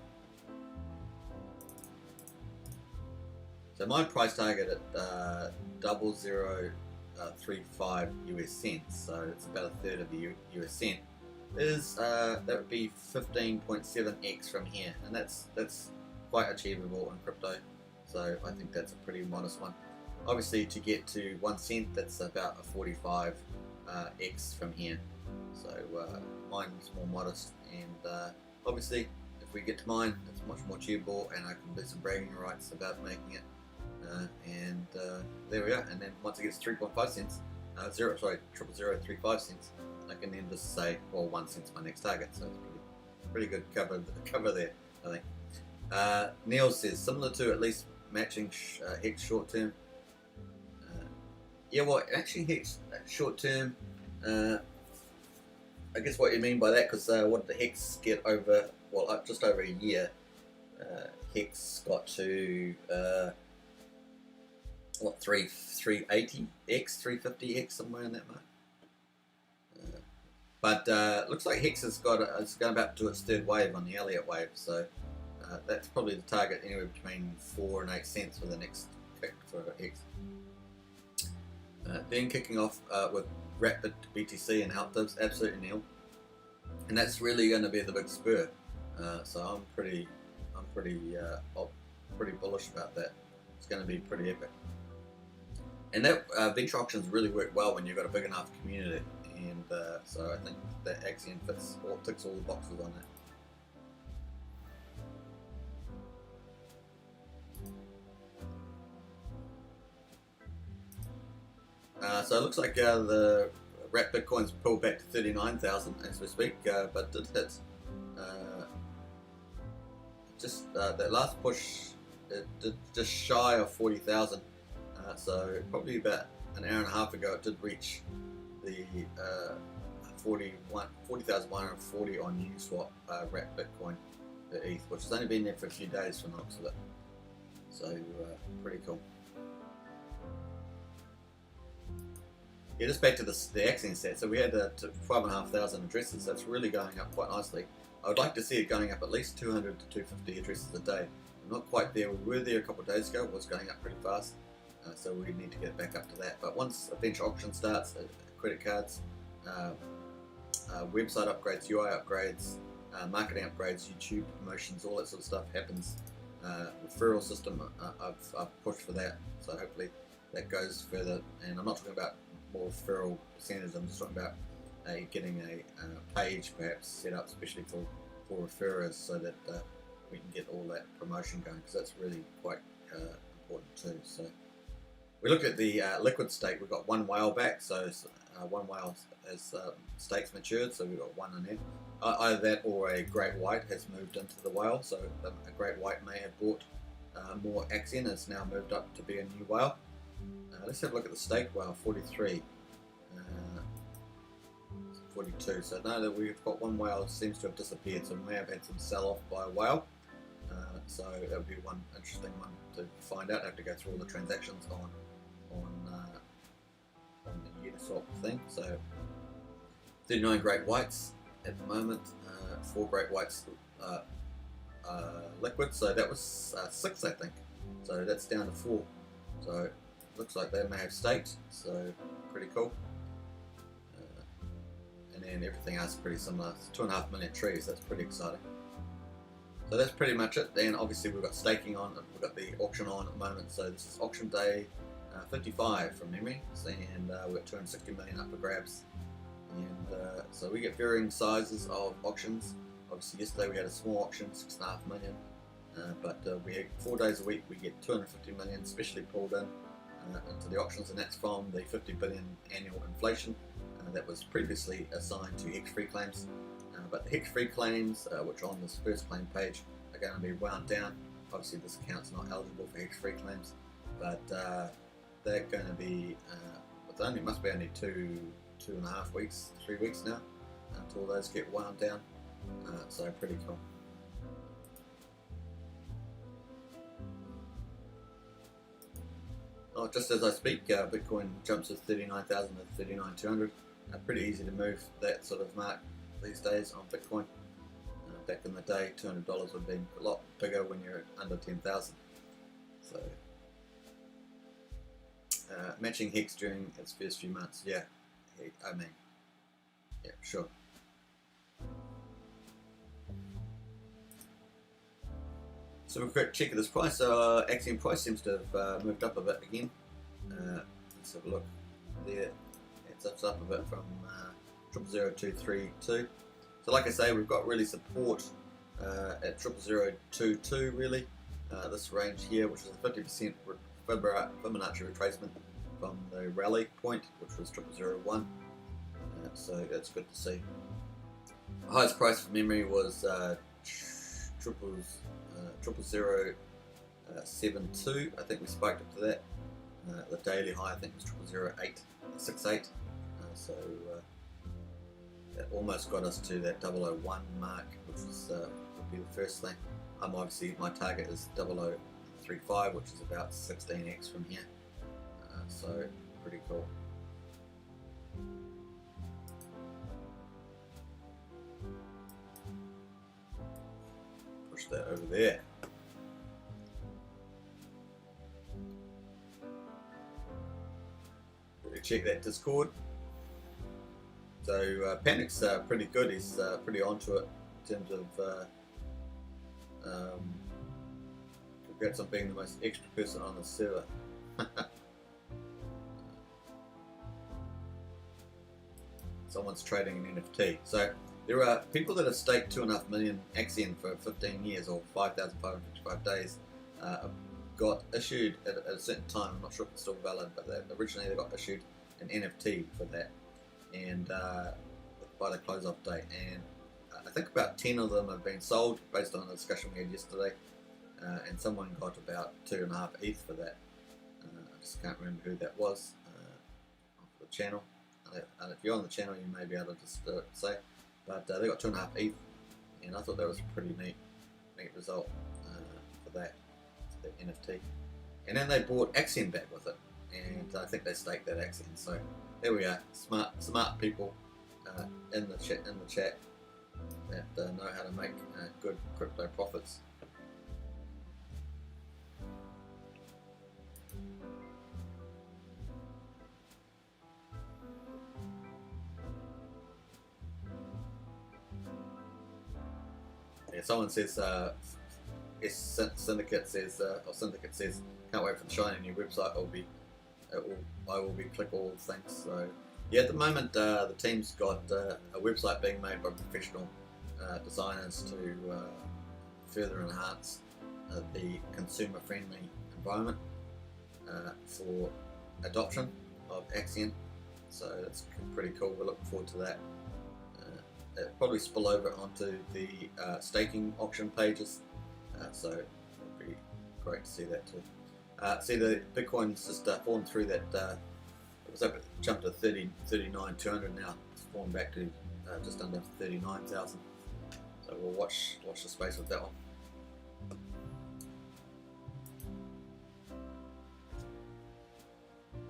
So my price target at 0035 US cents, so it's about a third of the US cent, is that would be 15.7x from here, and that's quite achievable in crypto. So I think that's a pretty modest one. Obviously, to get to 1 cent, that's about a 45 x from here. So mine's more modest, and obviously, if we get to mine, it's much more achievable, and I can do some bragging rights about making it. And there we are. And then once it gets 3.5 cents, 0.035 cents, I can then just say, well, 1 cent's my next target. So it's pretty good cover there, I think. Neil says similar to at least matching Hex short term. Yeah, well, actually Hex short term. I guess what you mean by that, because what did the Hex get over? Well, just over a year. Hex got to what, 380x, 350x, somewhere in that mark. But looks like Hex it's going about to do its third wave on the Elliott wave, so that's probably the target, anywhere between 4 and 8 cents for the next kick for Hex. Then kicking off with Rapid BTC and Altibs, absolutely Neil, and that's really going to be the big spur. So I'm pretty bullish about that. It's going to be pretty epic. And that venture auctions really work well when you've got a big enough community, and so I think that Axion ticks all the boxes on that. So it looks like the wrap Bitcoin's pulled back to 39,000 as we speak, but did hit that last push. It did just shy of 40,000. So probably about an hour and a half ago, it did reach the 40,140 on Uniswap wrap Bitcoin per ETH, which has only been there for a few days from the looks of it. So pretty cool. Yeah, just back to the Axion stat. So we had 12,500 addresses. That's really going up quite nicely. I would like to see it going up at least 200 to 250 addresses a day. I'm not quite there. We were there a couple of days ago. It was going up pretty fast. So we need to get back up to that. But once a bench auction starts, credit cards, website upgrades, UI upgrades, marketing upgrades, YouTube promotions, all that sort of stuff happens. Referral system, I've pushed for that. So hopefully that goes further. And I'm not talking about more referral percentage. I'm just talking about getting a page perhaps set up, especially for referrers, so that we can get all that promotion going, because that's really quite important too. So we looked at the liquid stake. We've got one whale back, so one whale as stakes matured, so we've got one in there. Either that or a great white has moved into the whale, so a great white may have bought more Axion. It's now moved up to be a new whale. Let's have a look at the stake whale, 43. 42. So now that we've got one whale, it seems to have disappeared, so we may have had some sell-off by a whale. So that would be one interesting one to find out. I have to go through all the transactions on the Uniswap thing. So 39 great whites at the moment, 4 great whites liquid. So that was 6, I think. So that's down to 4. So it looks like they may have staked. So pretty cool. And then everything else is pretty similar. It's 2.5 million trees. That's pretty exciting. So that's pretty much it. Then obviously we've got staking on. We've got the auction on at the moment. So this is auction day 55 from memory, and we've got 260 million up for grabs. And so we get varying sizes of auctions. Obviously yesterday we had a small auction, 6.5 million. But we had 4 days a week. We get 250 million, specially pulled in into the auctions, and that's from the 50 billion annual inflation that was previously assigned to hex-free claims. But the hex-free claims, which are on this first claim page, are going to be wound down. Obviously this account's not eligible for hex-free claims, but they're going to be, it must be only 2.5 weeks, 3 weeks now, until those get wound down. So pretty cool. Oh, just as I speak, Bitcoin jumps to 39,000 to 39,200. Pretty easy to move that sort of mark these days on Bitcoin. Back in the day, $200 would have been a lot bigger when you're under 10,000. So matching Hex during its first few months, yeah, I mean, yeah, sure. So we've got a check of this price. So Axion price seems to have moved up a bit again. Let's have a look there. It's up a bit from 000232. So like I say, we've got really support at 0022 really. This range here, which is a 50% Fibonacci retracement from the rally point, which was 0001. So that's good to see. The highest price from memory was 00072. I think we spiked up to that. The daily high I think was 00068. So that almost got us to that 001 mark, which was would be the first thing. Obviously my target is 0035, which is about 16x from here. So pretty cool. Push that over there. Check that Discord. So Panic's pretty good. He's pretty onto it in terms of congrats on being the most extra person on the server. Someone's trading an NFT. So there are people that have staked 2.5 million Axion for 15 years or 5,555 days. Got issued at a certain time. I'm not sure if it's still valid, but originally they got issued an NFT for that. and by the close-off date, and I think about 10 of them have been sold based on the discussion we had yesterday, and someone got about 2.5 ETH for that. I just can't remember who that was on the channel. If you're on the channel, you may be able to just say, but they got 2.5 ETH, and I thought that was a pretty neat result for that NFT. And then they bought Axion back with it, and I think they staked that Axion. So there we are, smart people in the chat that know how to make good crypto profits. Yeah, someone says Syndicate says can't wait for the shiny new website. I will be click all things. So yeah, at the moment the team's got a website being made by professional designers to further enhance the consumer-friendly environment for adoption of Axion. So that's pretty cool. We're looking forward to that. It'll probably spill over onto the staking auction pages. So it'll be great to see that too. See the Bitcoin's just fallen through that. It was up, jumped to 39,200 now. It's fallen back to just under 39,000. So we'll watch the space with that one.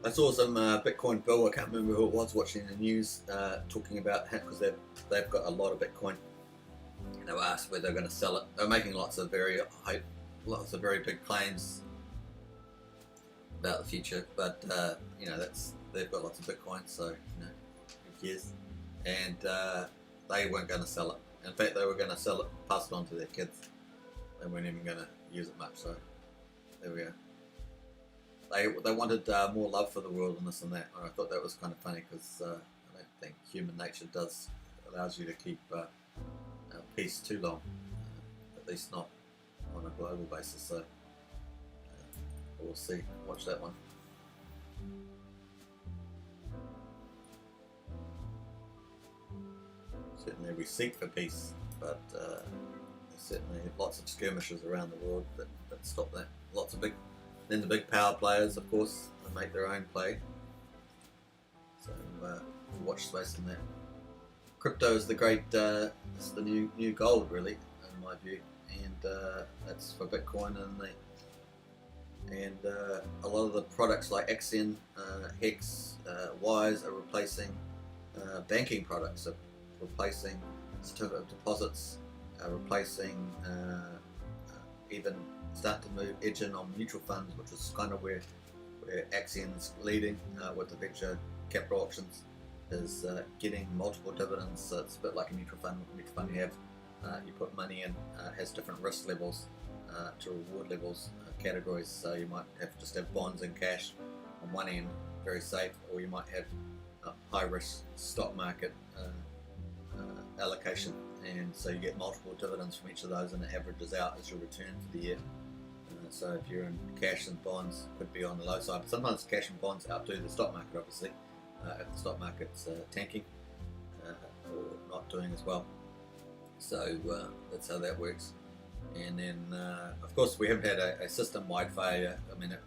I saw some Bitcoin bull. I can't remember who it was watching the news talking about because they've got a lot of Bitcoin. And they were asked whether they're going to sell it. They're making lots of very big claims about the future, but you know, they've got lots of Bitcoin, so you know, who cares? And they weren't going to sell it. In fact, they were going to sell it, pass it on to their kids. They weren't even going to use it much. So there we are. They wanted more love for the world and this and that. And I thought that was kind of funny because I don't think human nature allows you to keep peace too long, at least not on a global basis. So we'll see. Watch that one. Certainly we seek for peace, but there's certainly lots of skirmishes around the world that stop that. Lots of then the big power players, of course, make their own play. So we'll watch space on that. Crypto is the great, it's the new gold, really, in my view, and that's for Bitcoin and a lot of the products like Axion, Hex, Wise are replacing banking products, are replacing certificate of deposits, replacing even starting to move edge in on mutual funds, which is kind of where Axion's leading with the venture capital auctions, is getting multiple dividends. So it's a bit like a mutual fund. With a mutual fund, you put money in, has different risk levels to reward levels, categories. So you might just have bonds and cash on one end, very safe, or you might have a high risk stock market allocation, and so you get multiple dividends from each of those, and it averages out as your return for the year. So if you're in cash and bonds, could be on the low side, but sometimes cash and bonds outdo the stock market, obviously, if the stock market's tanking or not doing as well. So that's how that works. And then of course we haven't had a system-wide failure. I mean, it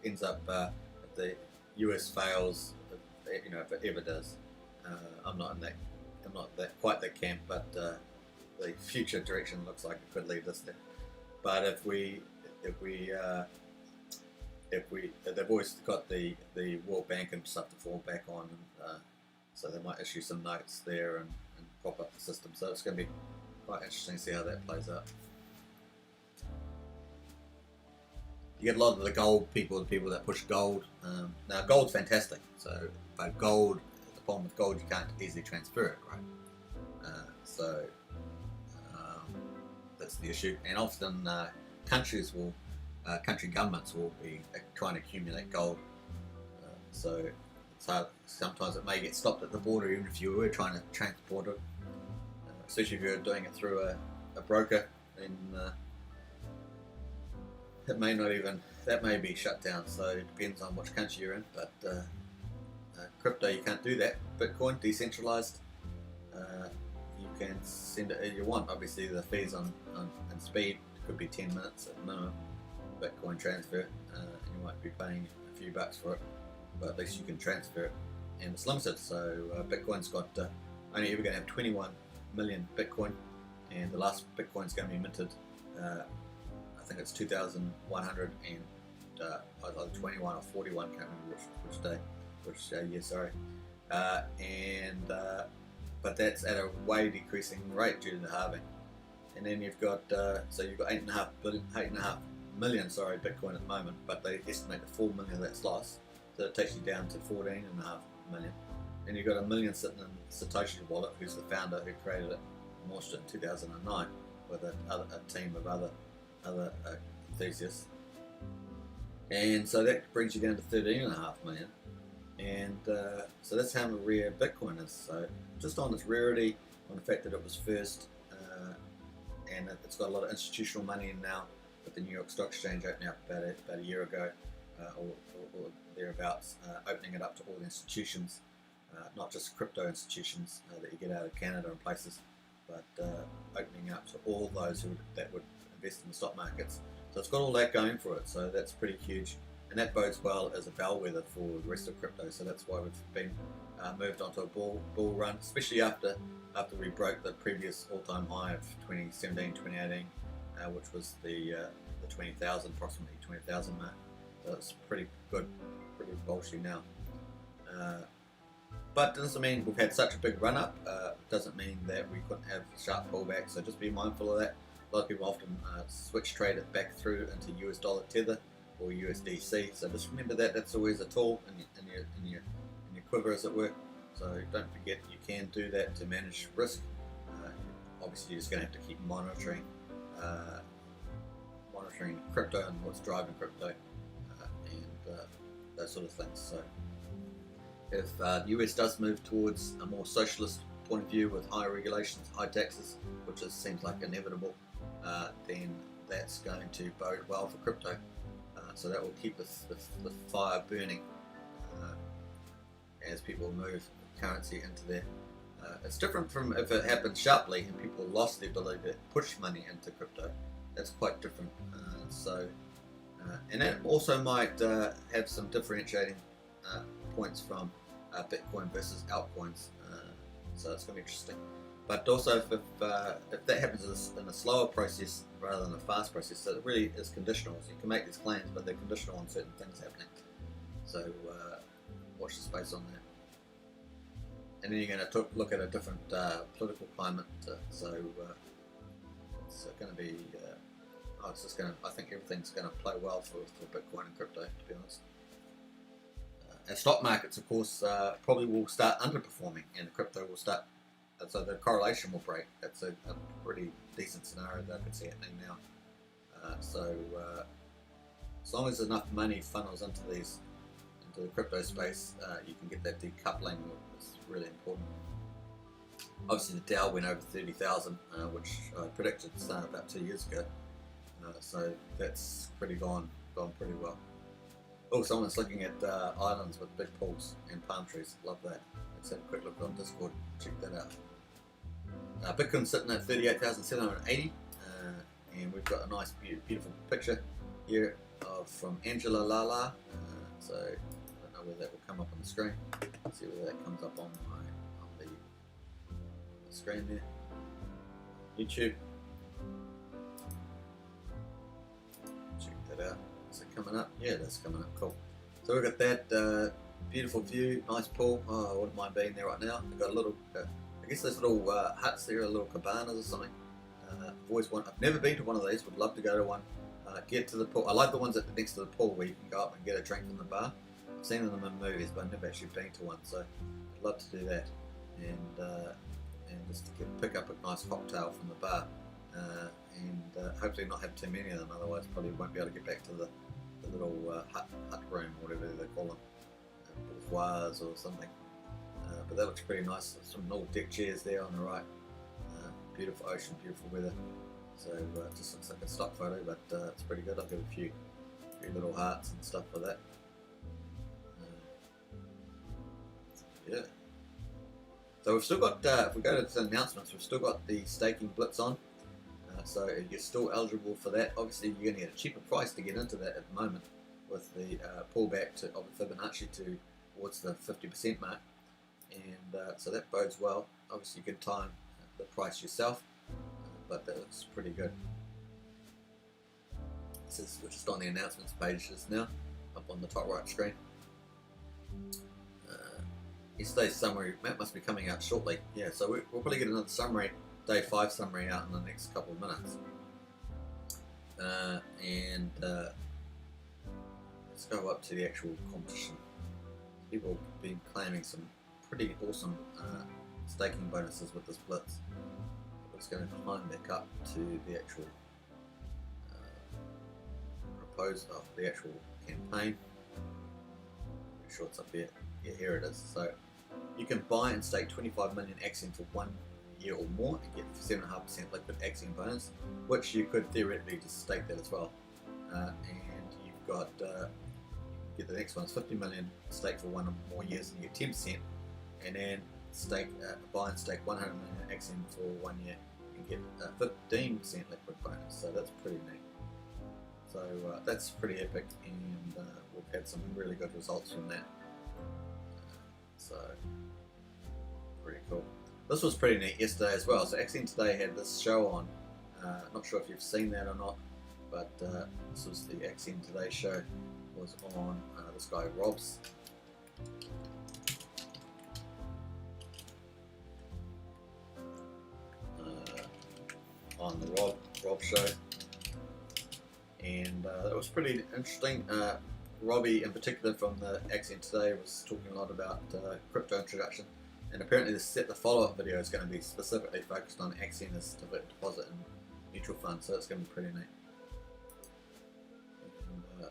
ends up if the US fails, you know, if it ever does. I'm not quite that camp, but the future direction looks like it could lead us there. But if they've always got the World Bank and stuff to fall back on, and so they might issue some notes there and prop up the system. So it's going to be quite interesting to see how that plays out. You get a lot of the gold people, the people that push gold. Now gold's fantastic. So, but gold, the problem with gold, you can't easily transfer it, right? So that's the issue. And often country governments will be trying to accumulate gold. So it's hard. Sometimes it may get stopped at the border, even if you were trying to transport it. Especially if you're doing it through a broker, then it may not even, that may be shut down. So it depends on which country you're in, but Crypto, you can't do that. Bitcoin, decentralized, you can send it as you want. Obviously, the fees on speed could be 10 minutes at minimum. Bitcoin transfer, you might be paying a few bucks for it, but at least you can transfer it, and it's limited. So Bitcoin's got only ever going to have 21 million Bitcoin, and the last Bitcoin's going to be minted. I think it's 2,100 and either 21 or 41. Can't remember which day, which year. Sorry, but that's at a way decreasing rate due to the halving. And then you've got so you've got 8.5 million Bitcoin at the moment, but they estimate the 4 million that's lost, so it takes you down to 14.5 million. And you've got 1 million sitting in Satoshi's wallet, who's the founder who created it, launched it in 2009 with a team of other enthusiasts. And so that brings you down to 13.5 million. And so that's how rare Bitcoin is. So just on its rarity, on the fact that it was first, and it's got a lot of institutional money in now, with the New York Stock Exchange opening up about a year ago, or thereabouts, opening it up to all the institutions, not just crypto institutions that you get out of Canada and places, but opening up to all those that would invest in the stock markets. So it's got all that going for it, so that's pretty huge, and that bodes well as a bellwether for the rest of crypto. So that's why we've been moved onto a bull run, especially after we broke the previous all-time high of 2017, 2018, which was the 20,000, approximately 20,000 mark. So it's pretty good, pretty bullish now. But it doesn't mean we've had such a big run up. Doesn't mean that we couldn't have sharp pullbacks. So just be mindful of that. A lot of people often switch trade it back through into US dollar tether or USDC. So just remember that that's always a tool in your quiver, as it were. So don't forget you can do that to manage risk. Obviously, you're just going to have to keep monitoring crypto and what's driving crypto and those sort of things. So if the US does move towards a more socialist point of view with higher regulations, high taxes, which seems like inevitable, then that's going to bode well for crypto. So that will keep the fire burning as people move currency into there. It's different from if it happened sharply and people lost the ability to push money into crypto. That's quite different. And that also might have some differentiating points from Bitcoin versus altcoins. So it's going to be interesting. But also, if that happens in a slower process rather than a fast process, so it really is conditional. So you can make these claims, but they're conditional on certain things happening. So watch the space on that. And then you're going to look at a different political climate. So it's going to be. It's just going to. I think everything's going to play well for Bitcoin and crypto, to be honest. And stock markets, of course, probably will start underperforming, and the crypto will start. So the correlation will break. That's a pretty decent scenario that I could see happening now. So as long as enough money funnels into the crypto space, you can get that decoupling. It's really important. Obviously, the Dow went over 30,000, which I predicted about 2 years ago. So that's gone pretty well. Oh, someone's looking at islands with big pools and palm trees. Love that. Let's have a quick look on Discord. Check that out. Bitcoin's sitting at 38,780, and we've got a nice, beautiful picture here from Angela Lala. So I don't know whether that will come up on the screen. Let's see whether that comes up on the screen there. YouTube. Check that out. Is it coming up? Yeah, that's coming up. Cool. So we've got that beautiful view, nice pool. Oh, I wouldn't mind being there right now. We've got a little, I guess there's little huts there, little cabanas or something. I've never been to one of these. Would love to go to one. Get to the pool. I like the ones next to the pool where you can go up and get a drink from the bar. I've seen them in movies, but I've never actually been to one. So I'd love to do that, and just to pick up a nice cocktail from the bar, and hopefully not have too many of them. Otherwise, probably won't be able to get back to the little hut room or whatever they call them, boudoirs or something. But that looks pretty nice. There's some little deck chairs there on the right. Beautiful ocean, beautiful weather. So it just looks like a stock photo, but it's pretty good. I'll give a few little hearts and stuff for that. yeah. So we've still got, if we go to the announcements, we've still got the staking blitz on. So you're still eligible for that. Obviously, you're going to get a cheaper price to get into that at the moment with the pullback of the Fibonacci towards the 50% mark. And so that bodes well. Obviously, you can time the price yourself, but that looks pretty good. We're just on the announcements page just now, up on the top right screen. Yesterday's summary must be coming out shortly. Yeah, so we'll probably get another summary, day 5 summary out in the next couple of minutes. Let's go up to the actual competition. People have been claiming some pretty awesome staking bonuses with this blitz. It's going to climb back up to the actual proposed of the actual campaign. Pretty sure it's up here. Yeah, here it is. So you can buy and stake 25 million Axion for 1 year or more and get 7.5% liquid Axion bonus, which you could theoretically just stake that as well. And you've got get the next one is 50 million stake for 1 or more years and you get 10%, and then buy and stake 100 million Axion for 1 year and get 15% liquid bonus. So that's pretty neat. So that's pretty epic, and we've had some really good results from that. So pretty cool. This was pretty neat yesterday as well. So Axion today had this show on. Not sure if you've seen that or not, but this was the Axion Today show. Was on this guy Rob's. On the Rob show, and that was pretty interesting. Robbie in particular from the Axion Today was talking a lot about crypto introduction, and apparently the follow-up video is going to be specifically focused on Axion as deposit and mutual funds, so it's going to be pretty neat. And,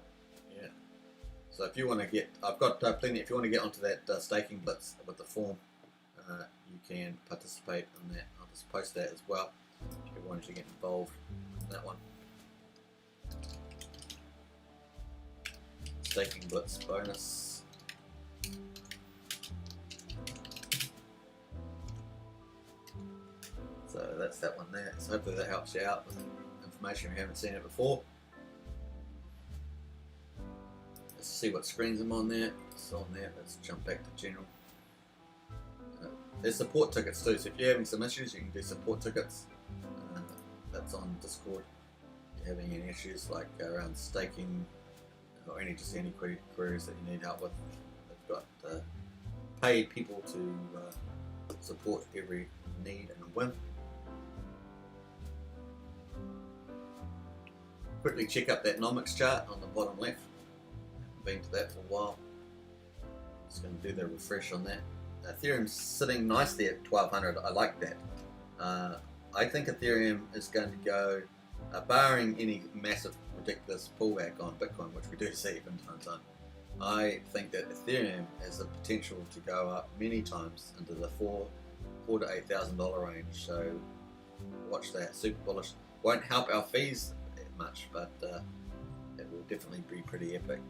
yeah. So if you want to get, I've got plenty. If you want to get onto that staking blitz with the form, you can participate in that. I'll just post that as well. If you wanted to get involved in that one. Staking blitz bonus. So that's that one there. So hopefully that helps you out with information if you haven't seen it before. Let's see what screens I'm on there. It's on there. Let's jump back to general. There's support tickets too. So if you're having some issues, you can do support tickets. That's on Discord. If you're having any issues like around staking or any queries that you need help with, they've got paid people to support every need and whim. Quickly check up that nomics chart on the bottom left. I've been to that for a while. Just going to do the refresh on that. Ethereum's sitting nicely at 1200. I like that. I think Ethereum is going to go, barring any massive ridiculous pullback on Bitcoin, which we do see from time to time. I think that Ethereum has the potential to go up many times into the $4,000 to $8,000 range. So watch that. Super bullish. Won't help our fees much, but it will definitely be pretty epic.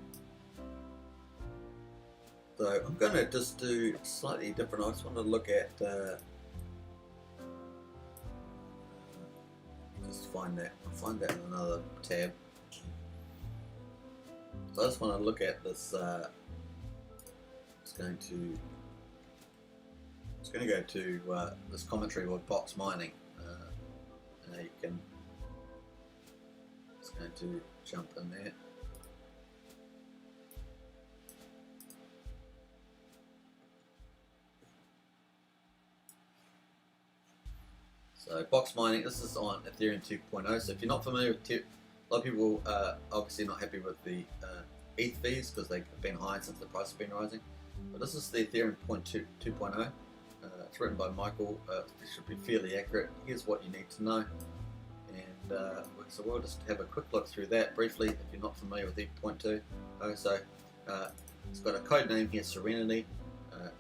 So I'm going to just do slightly different. I just want to look at just find that. I'll find that in another tab. So I just want to look at this. It's going to go to this commentary with box mining. You can. It's going to jump in there. So box mining, this is on Ethereum 2.0. So if you're not familiar with a lot of people obviously not happy with the ETH fees because they've been high since the price has been rising. But this is the Ethereum 2.0. It's written by Michael. It should be fairly accurate. Here's what you need to know. And so we'll just have a quick look through that briefly if you're not familiar with ETH 2.0. So it's got a code name here, Serenity.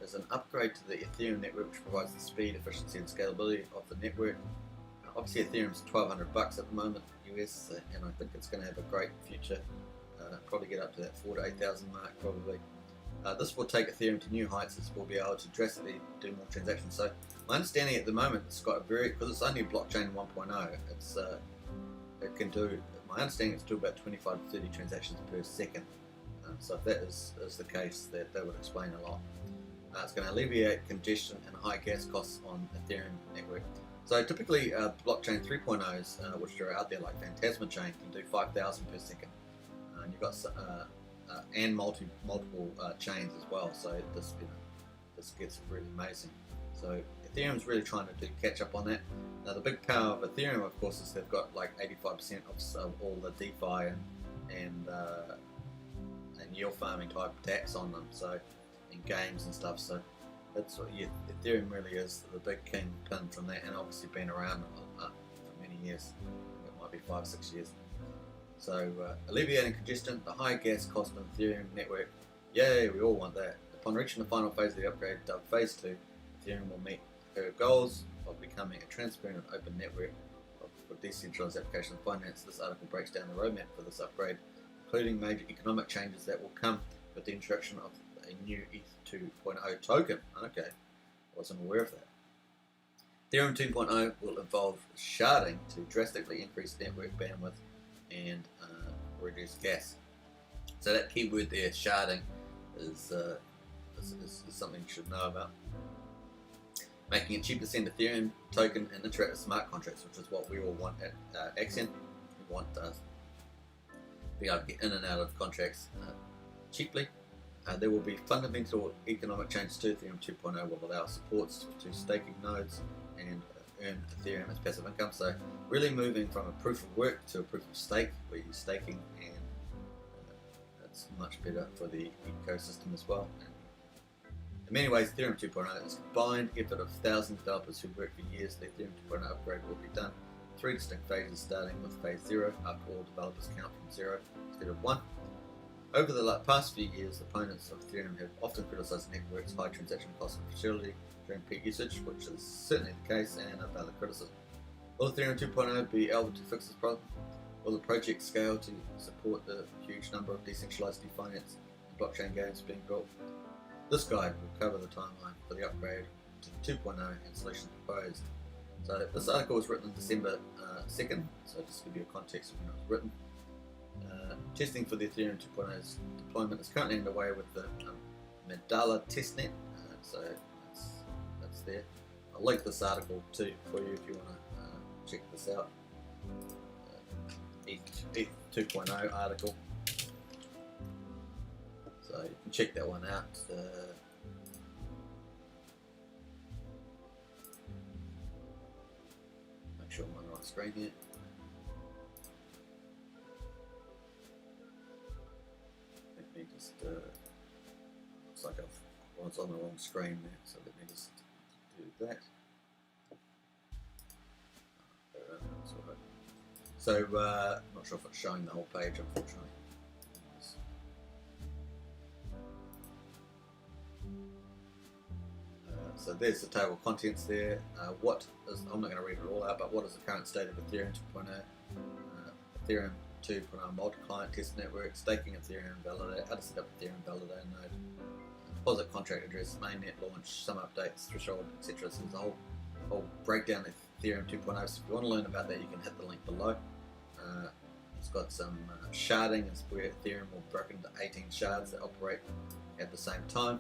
Is an upgrade to the Ethereum network which provides the speed, efficiency and scalability of the network. Obviously Ethereum's $1,200 at the moment US, and I think it's going to have a great future. Probably get up to that 4,000 to 8,000 mark probably. This will take Ethereum to new heights as we'll be able to drastically do more transactions. So my understanding at the moment, it's got a because it's only blockchain 1.0, it can do, my understanding it's do about 25 to 30 transactions per second. So if that is the case, that would explain a lot. It's going to alleviate congestion and high gas costs on Ethereum network. So typically blockchain 3.0s, which are out there like Phantasma Chain, can do 5,000 per second. And you've got and multiple chains as well. So this gets really amazing. So Ethereum's really trying to catch up on that. Now the big power of Ethereum, of course, is they've got like 85% of all the DeFi and yield farming type attacks on them. So in games and stuff. So that's what Ethereum really is the big kingpin from that, and obviously been around for many years. It might be 5-6 years. So alleviating congestion, the high gas cost of Ethereum network. Yay, we all want that. Upon reaching the final phase of the upgrade, dubbed Phase 2, Ethereum will meet her goals of becoming a transparent and open network for decentralized application finance. This article breaks down the roadmap for this upgrade, including major economic changes that will come with the introduction of a new ETH 2.0 token. Okay, wasn't aware of that. Ethereum 2.0 will involve sharding to drastically increase network bandwidth and reduce gas. So that keyword there, sharding, is something you should know about. Making it cheaper to send Ethereum token and interact with smart contracts, which is what we all want at Axion. We want to be able to get in and out of contracts cheaply. There will be fundamental economic changes to Ethereum 2.0 will allow supports to staking nodes and earn Ethereum as passive income. So really moving from a proof of work to a proof of stake, where you're staking, and that's much better for the ecosystem as well. And in many ways, Ethereum 2.0 is a combined effort of thousands of developers who worked for years. The Ethereum 2.0 upgrade will be done in 3 distinct phases, starting with phase 0, after all developers count from 0 instead of 1. Over the past few years, opponents of Ethereum have often criticized the network's high transaction cost and fragility during peak usage, which is certainly the case and a valid criticism. Will Ethereum 2.0 be able to fix this problem? Will the project scale to support the huge number of decentralized finance and blockchain games being built? This guide will cover the timeline for the upgrade to 2.0 and solutions proposed. So this article was written on December 2nd, so just to give you a context of when it was written. Testing for the Ethereum 2.0's deployment is currently underway with the Mandala testnet, so that's there. I'll link this article too for you if you want to check this out. ETH 2.0 article, so you can check that one out. Make sure I'm on the right screen here. Just looks like it's on the wrong screen there, so let me just do that. So I'm not sure if it's showing the whole page, unfortunately. So there's the table of contents there. I'm not going to read it all out, but what is the current state of Ethereum 2.0? Ethereum 2.0 multi-client test network, staking Ethereum validator, how to set up Ethereum validator node, deposit contract address, mainnet launch, some updates, threshold, etc. So there's a whole breakdown of Ethereum 2.0. So if you want to learn about that, you can hit the link below. It's got some sharding, is where Ethereum will break into 18 shards that operate at the same time.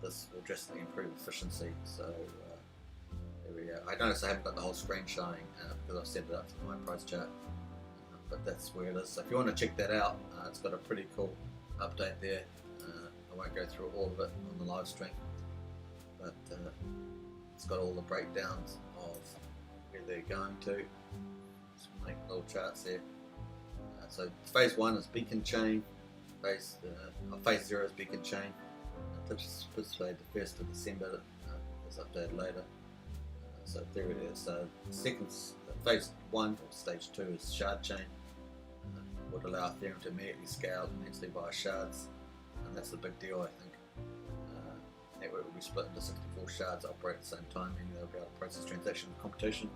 This will drastically improve efficiency. So there we go. I notice I haven't got the whole screen showing because I've set it up for my price chart. But that's where it is. So if you want to check that out, it's got a pretty cool update there. I won't go through all of it on the live stream, but it's got all the breakdowns of where they're going to. Just make little charts there. So phase 1 is Beacon Chain, phase 0 is Beacon Chain. Anticipated the 1st of December, it's updated later. So there it is. So phase 1 or stage 2 is Shard Chain. Would allow Ethereum to immediately scale immensely via shards, and that's the big deal, I think. Network will be split into 64 shards that operate at the same time, meaning they'll be able to process transaction and computation.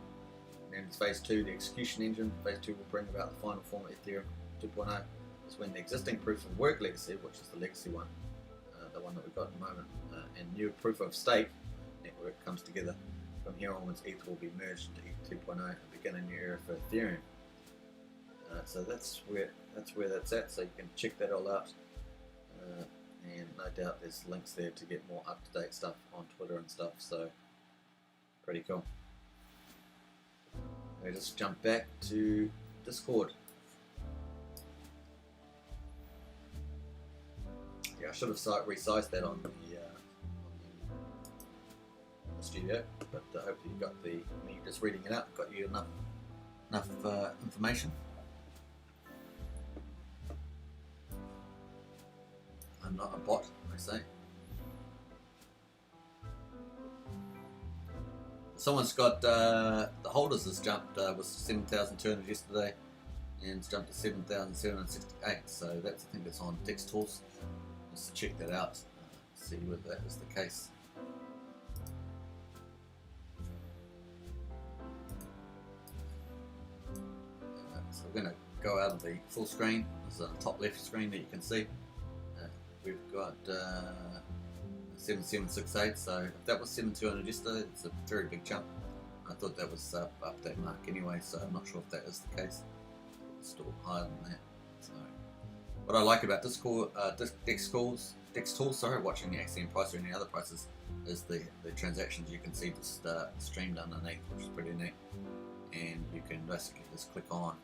And then phase 2, the execution engine. Phase 2 will bring about the final form of Ethereum 2.0. is when the existing proof of work legacy, which is the legacy one, the one that we've got at the moment, and new proof of stake network comes together. From here onwards, ETH will be merged into ETH 2.0 and begin a new era for Ethereum. So that's where that's at. So you can check that all out, and no doubt there's links there to get more up-to-date stuff on Twitter and stuff. So pretty cool. We just jump back to Discord. Yeah, I should have resized that on the studio, but hopefully you got me just reading it out got you enough information. I'm not a bot, I say. Someone's got the holders has jumped, was 7,200 yesterday, and it's jumped to 7,768. So that's, I think that's on Hex Tools. Just check that out, see whether that is the case. So we're going to go out of the full screen. This is the top left screen that you can see. We've got 7768, so if that was 7,200 yesterday, it's a very big jump. I thought that was up that mark anyway, so I'm not sure if that is the case. It's still higher than that. So what I like about Hex Tools, watching the Axion price or any other prices, is the transactions you can see just streamed underneath, which is pretty neat. And you can basically just click on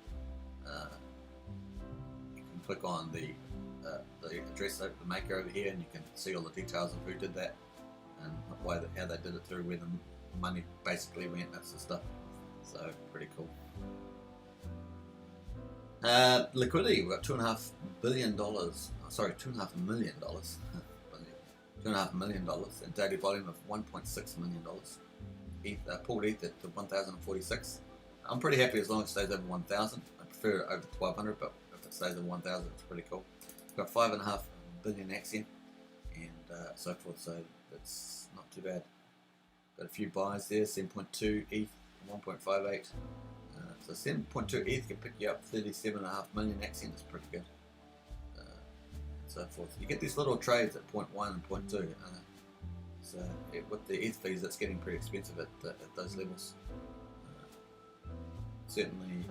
the address of the maker over here, and you can see all the details of who did that and how they did it through, where the money basically went, that sort of stuff. So pretty cool. Liquidity, we've got $2.5 billion. Sorry, $2.5 million. $2.5 million, and daily volume of $1.6 million. Pulled ETH at 1,046. I'm pretty happy as long as it stays over 1,000. I prefer it over 1,200, but if it stays over 1,000, it's pretty cool. Got 5.5 billion Axion and so forth, so that's not too bad. Got a few buys there, 7.2 ETH, 1.58. So 7.2 ETH can pick you up 37.5 million Axion. That's pretty good. So forth. You get these little trades at 0.1 and 0.2. So with the ETH fees, that's getting pretty expensive at those levels. Certainly.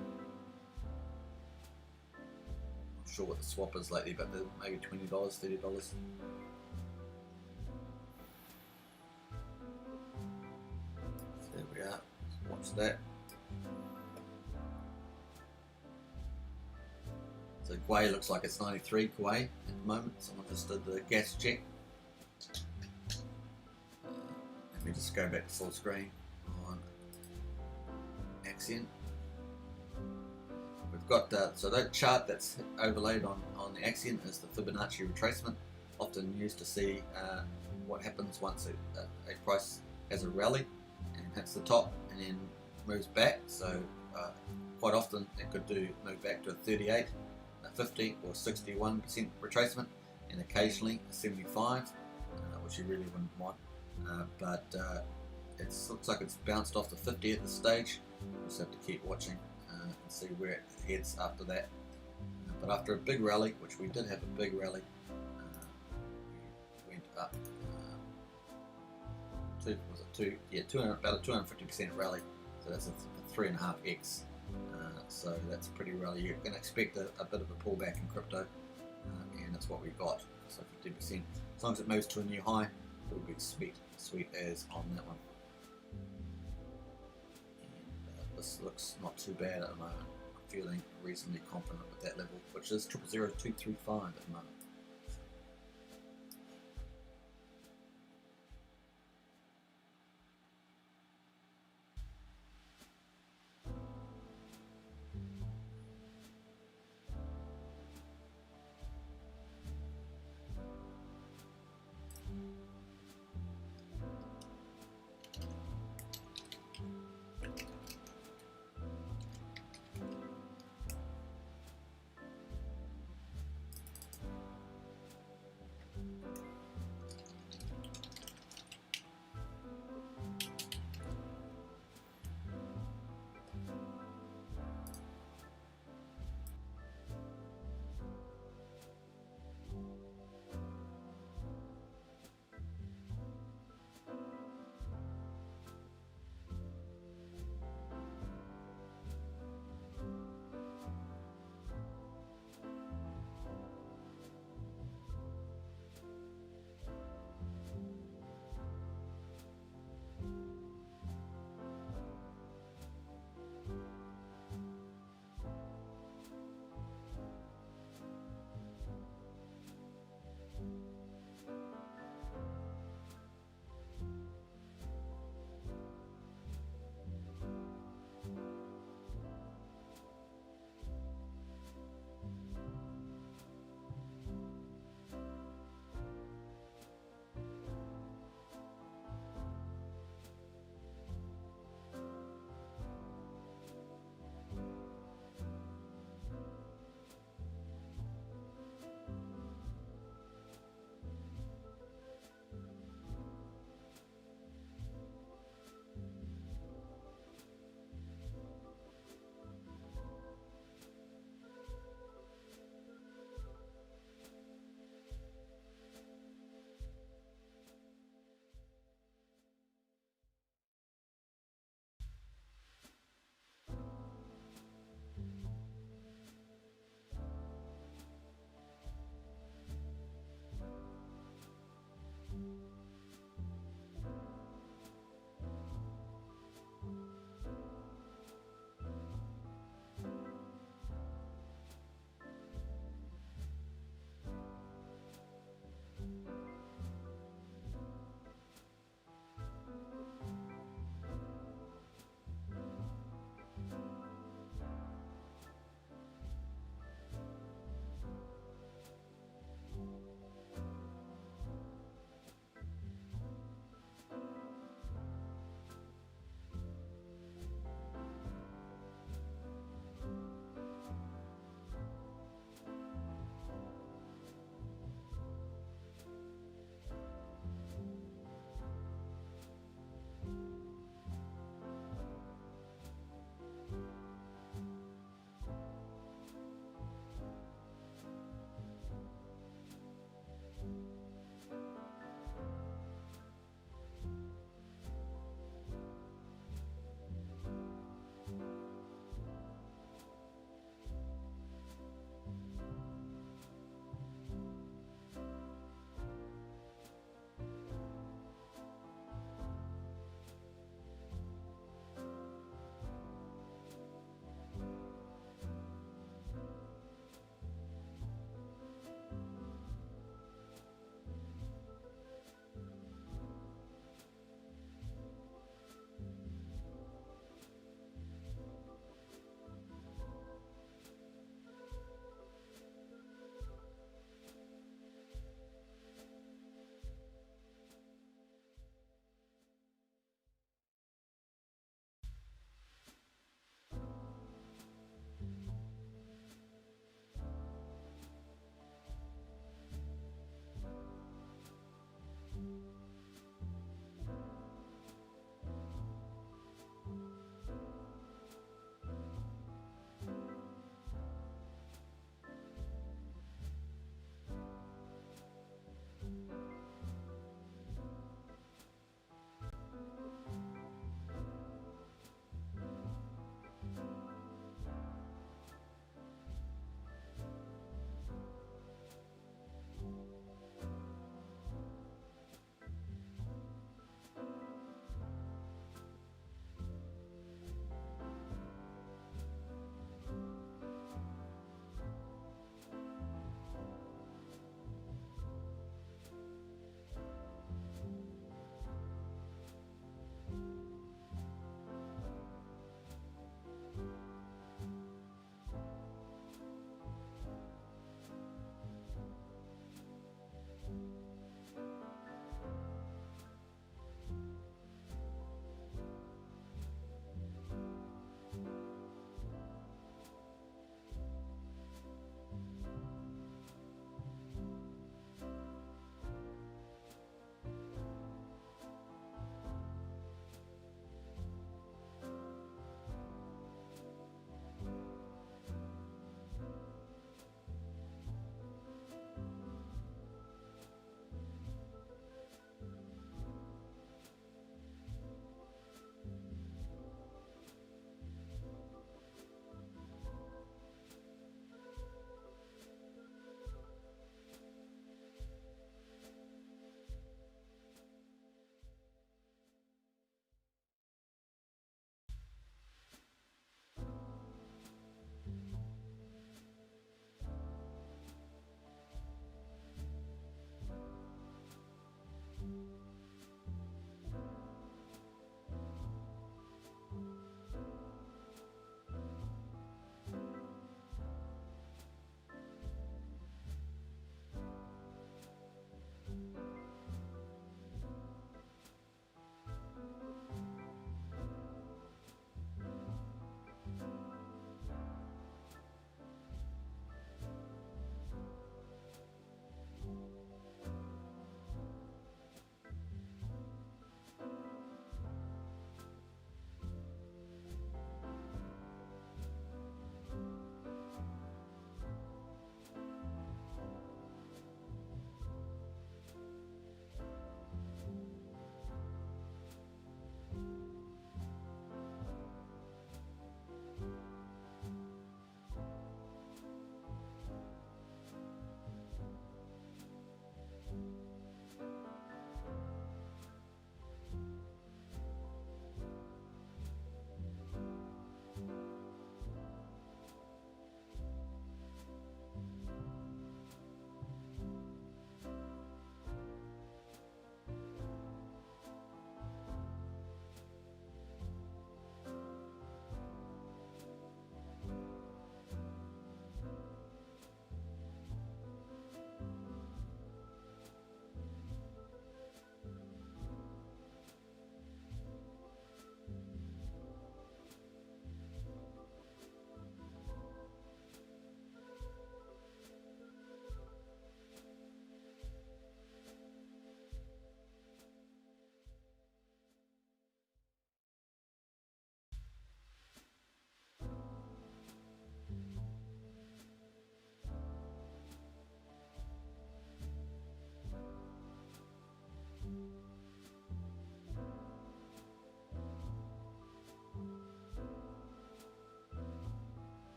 Sure what the swap is lately, but maybe $20, $30. So there we are. Watch that. So Gwei looks like it's 93 Gwei at the moment. Someone just did the gas check. Let me just go back to full screen on Axion. We've got so that chart that's overlaid on the Axion is the Fibonacci retracement, often used to see what happens once a price has a rally and hits the top and then moves back. So quite often it could move back to a 38, a 50 or 61% retracement, and occasionally a 75, which you really wouldn't want. But it looks like it's bounced off the 50 at this stage. We'll just have to keep watching and see where it heads after that. But after a big rally, which we did have a big rally, went up about a 250% rally. So that's a 3.5x. So that's a pretty rally. You're going to expect a bit of a pullback in crypto, and that's what we got. So 50%. As long as it moves to a new high, it'll be sweet as on that one. And this looks not too bad at the moment. I'm feeling reasonably confident with that level, which is 0.00235 at the moment.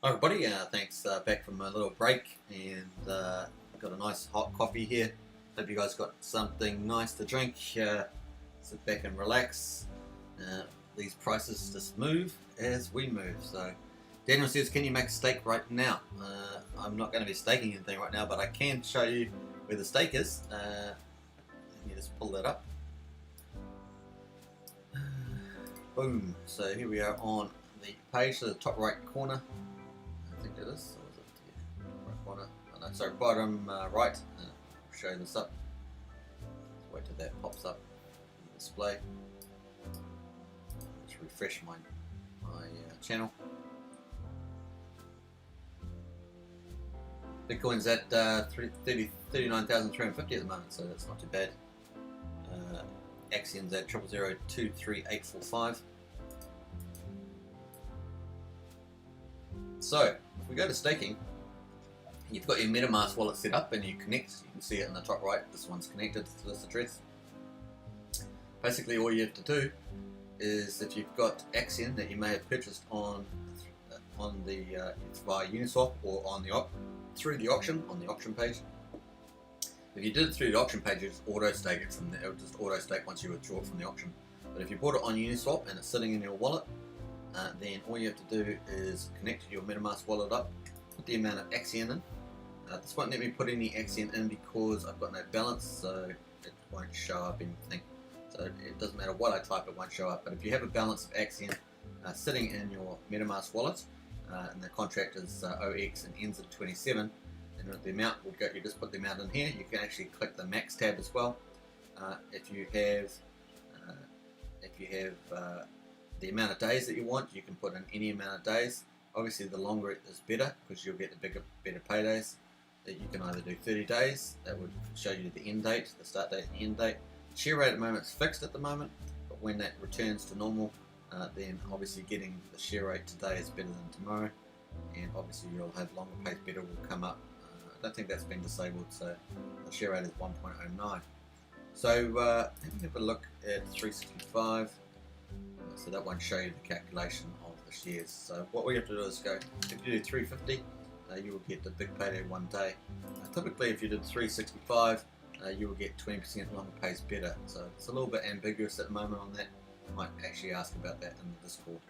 Hi everybody, thanks back from a little break, and got a nice hot coffee here. Hope you guys got something nice to drink. Sit back and relax. These prices just move as we move. So Daniel says, can you make a stake right now? I'm not going to be staking anything right now, but I can show you where the stake is. Let me just pull that up. Boom. So here we are on the page to the top right corner. I think it is. Or is it right corner? Oh, no, sorry, bottom right. I'll show this up. Let's wait till that pops up in the display. Let's refresh my channel. Bitcoin's at 39,350 at the moment, so that's not too bad. Axion's at 000233845. So, if we go to staking, you've got your MetaMask wallet set up and you connect. You can see it in the top right. This one's connected to this address. Basically, all you have to do is, if you've got Axion that you may have purchased on the via Uniswap or on the through the auction on the auction page. If you did it through the auction page, you just auto stake it from there. It will just auto stake once you withdraw it from the auction. But if you bought it on Uniswap and it's sitting in your wallet, then all you have to do is connect your MetaMask wallet up, put the amount of Axion in. This won't let me put any Axion in because I've got no balance, so it won't show up anything. So it doesn't matter what I type, it won't show up. But if you have a balance of Axion sitting in your MetaMask wallet, and the contract is OX and ends at 27, and the amount will go. You just put the amount in here. You can actually click the max tab as well. If you have the amount of days that you want, you can put in any amount of days. Obviously, the longer it is better because you'll get the better paydays. That you can either do 30 days. That would show you the end date, the start date, and the end date. The share rate at the moment is fixed at the moment, but when that returns to normal, then obviously getting the share rate today is better than tomorrow, and obviously you'll have longer pays better will come up. I don't think that's been disabled, so the share rate is 1.09. So let me have a look at 365. So that won't show you the calculation of the shares. So what we have to do is go, if you do 350, you will get the big payday one day. Typically if you did 365, you will get 20% longer pays better. So it's a little bit ambiguous at the moment on that. I might actually ask about that in the Discord.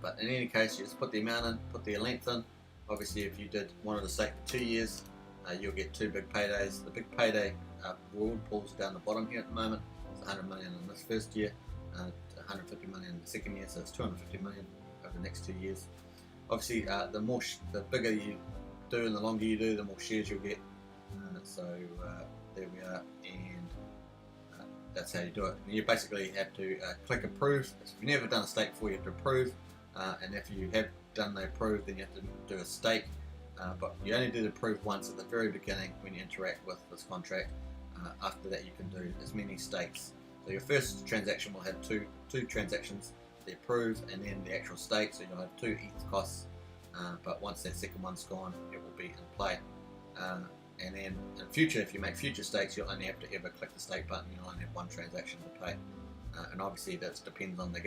But in any case, you just put the amount in, put the length in. Obviously if you wanted to stake for 2 years, you'll get 2 big paydays. The big payday reward pool's down the bottom here at the moment. It's 100 million in this first year, 150 million in the second year, so it's 250 million over the next 2 years. Obviously, the bigger you do and the longer you do, the more shares you'll get. There we are, and that's how you do it. And you basically have to click approve. If you've never done a stake before, you have to approve, and if you have done the approve, then you have to do a stake. But you only do the approve once at the very beginning when you interact with this contract. After that, you can do as many stakes. So your first transaction will have two transactions, the approve and then the actual stake. So you'll have 2 ETH costs. But once that second one's gone, it will be in play. And then in future, if you make future stakes, you'll only have to ever click the stake button. You'll only have 1 transaction to pay. And obviously that depends on the gas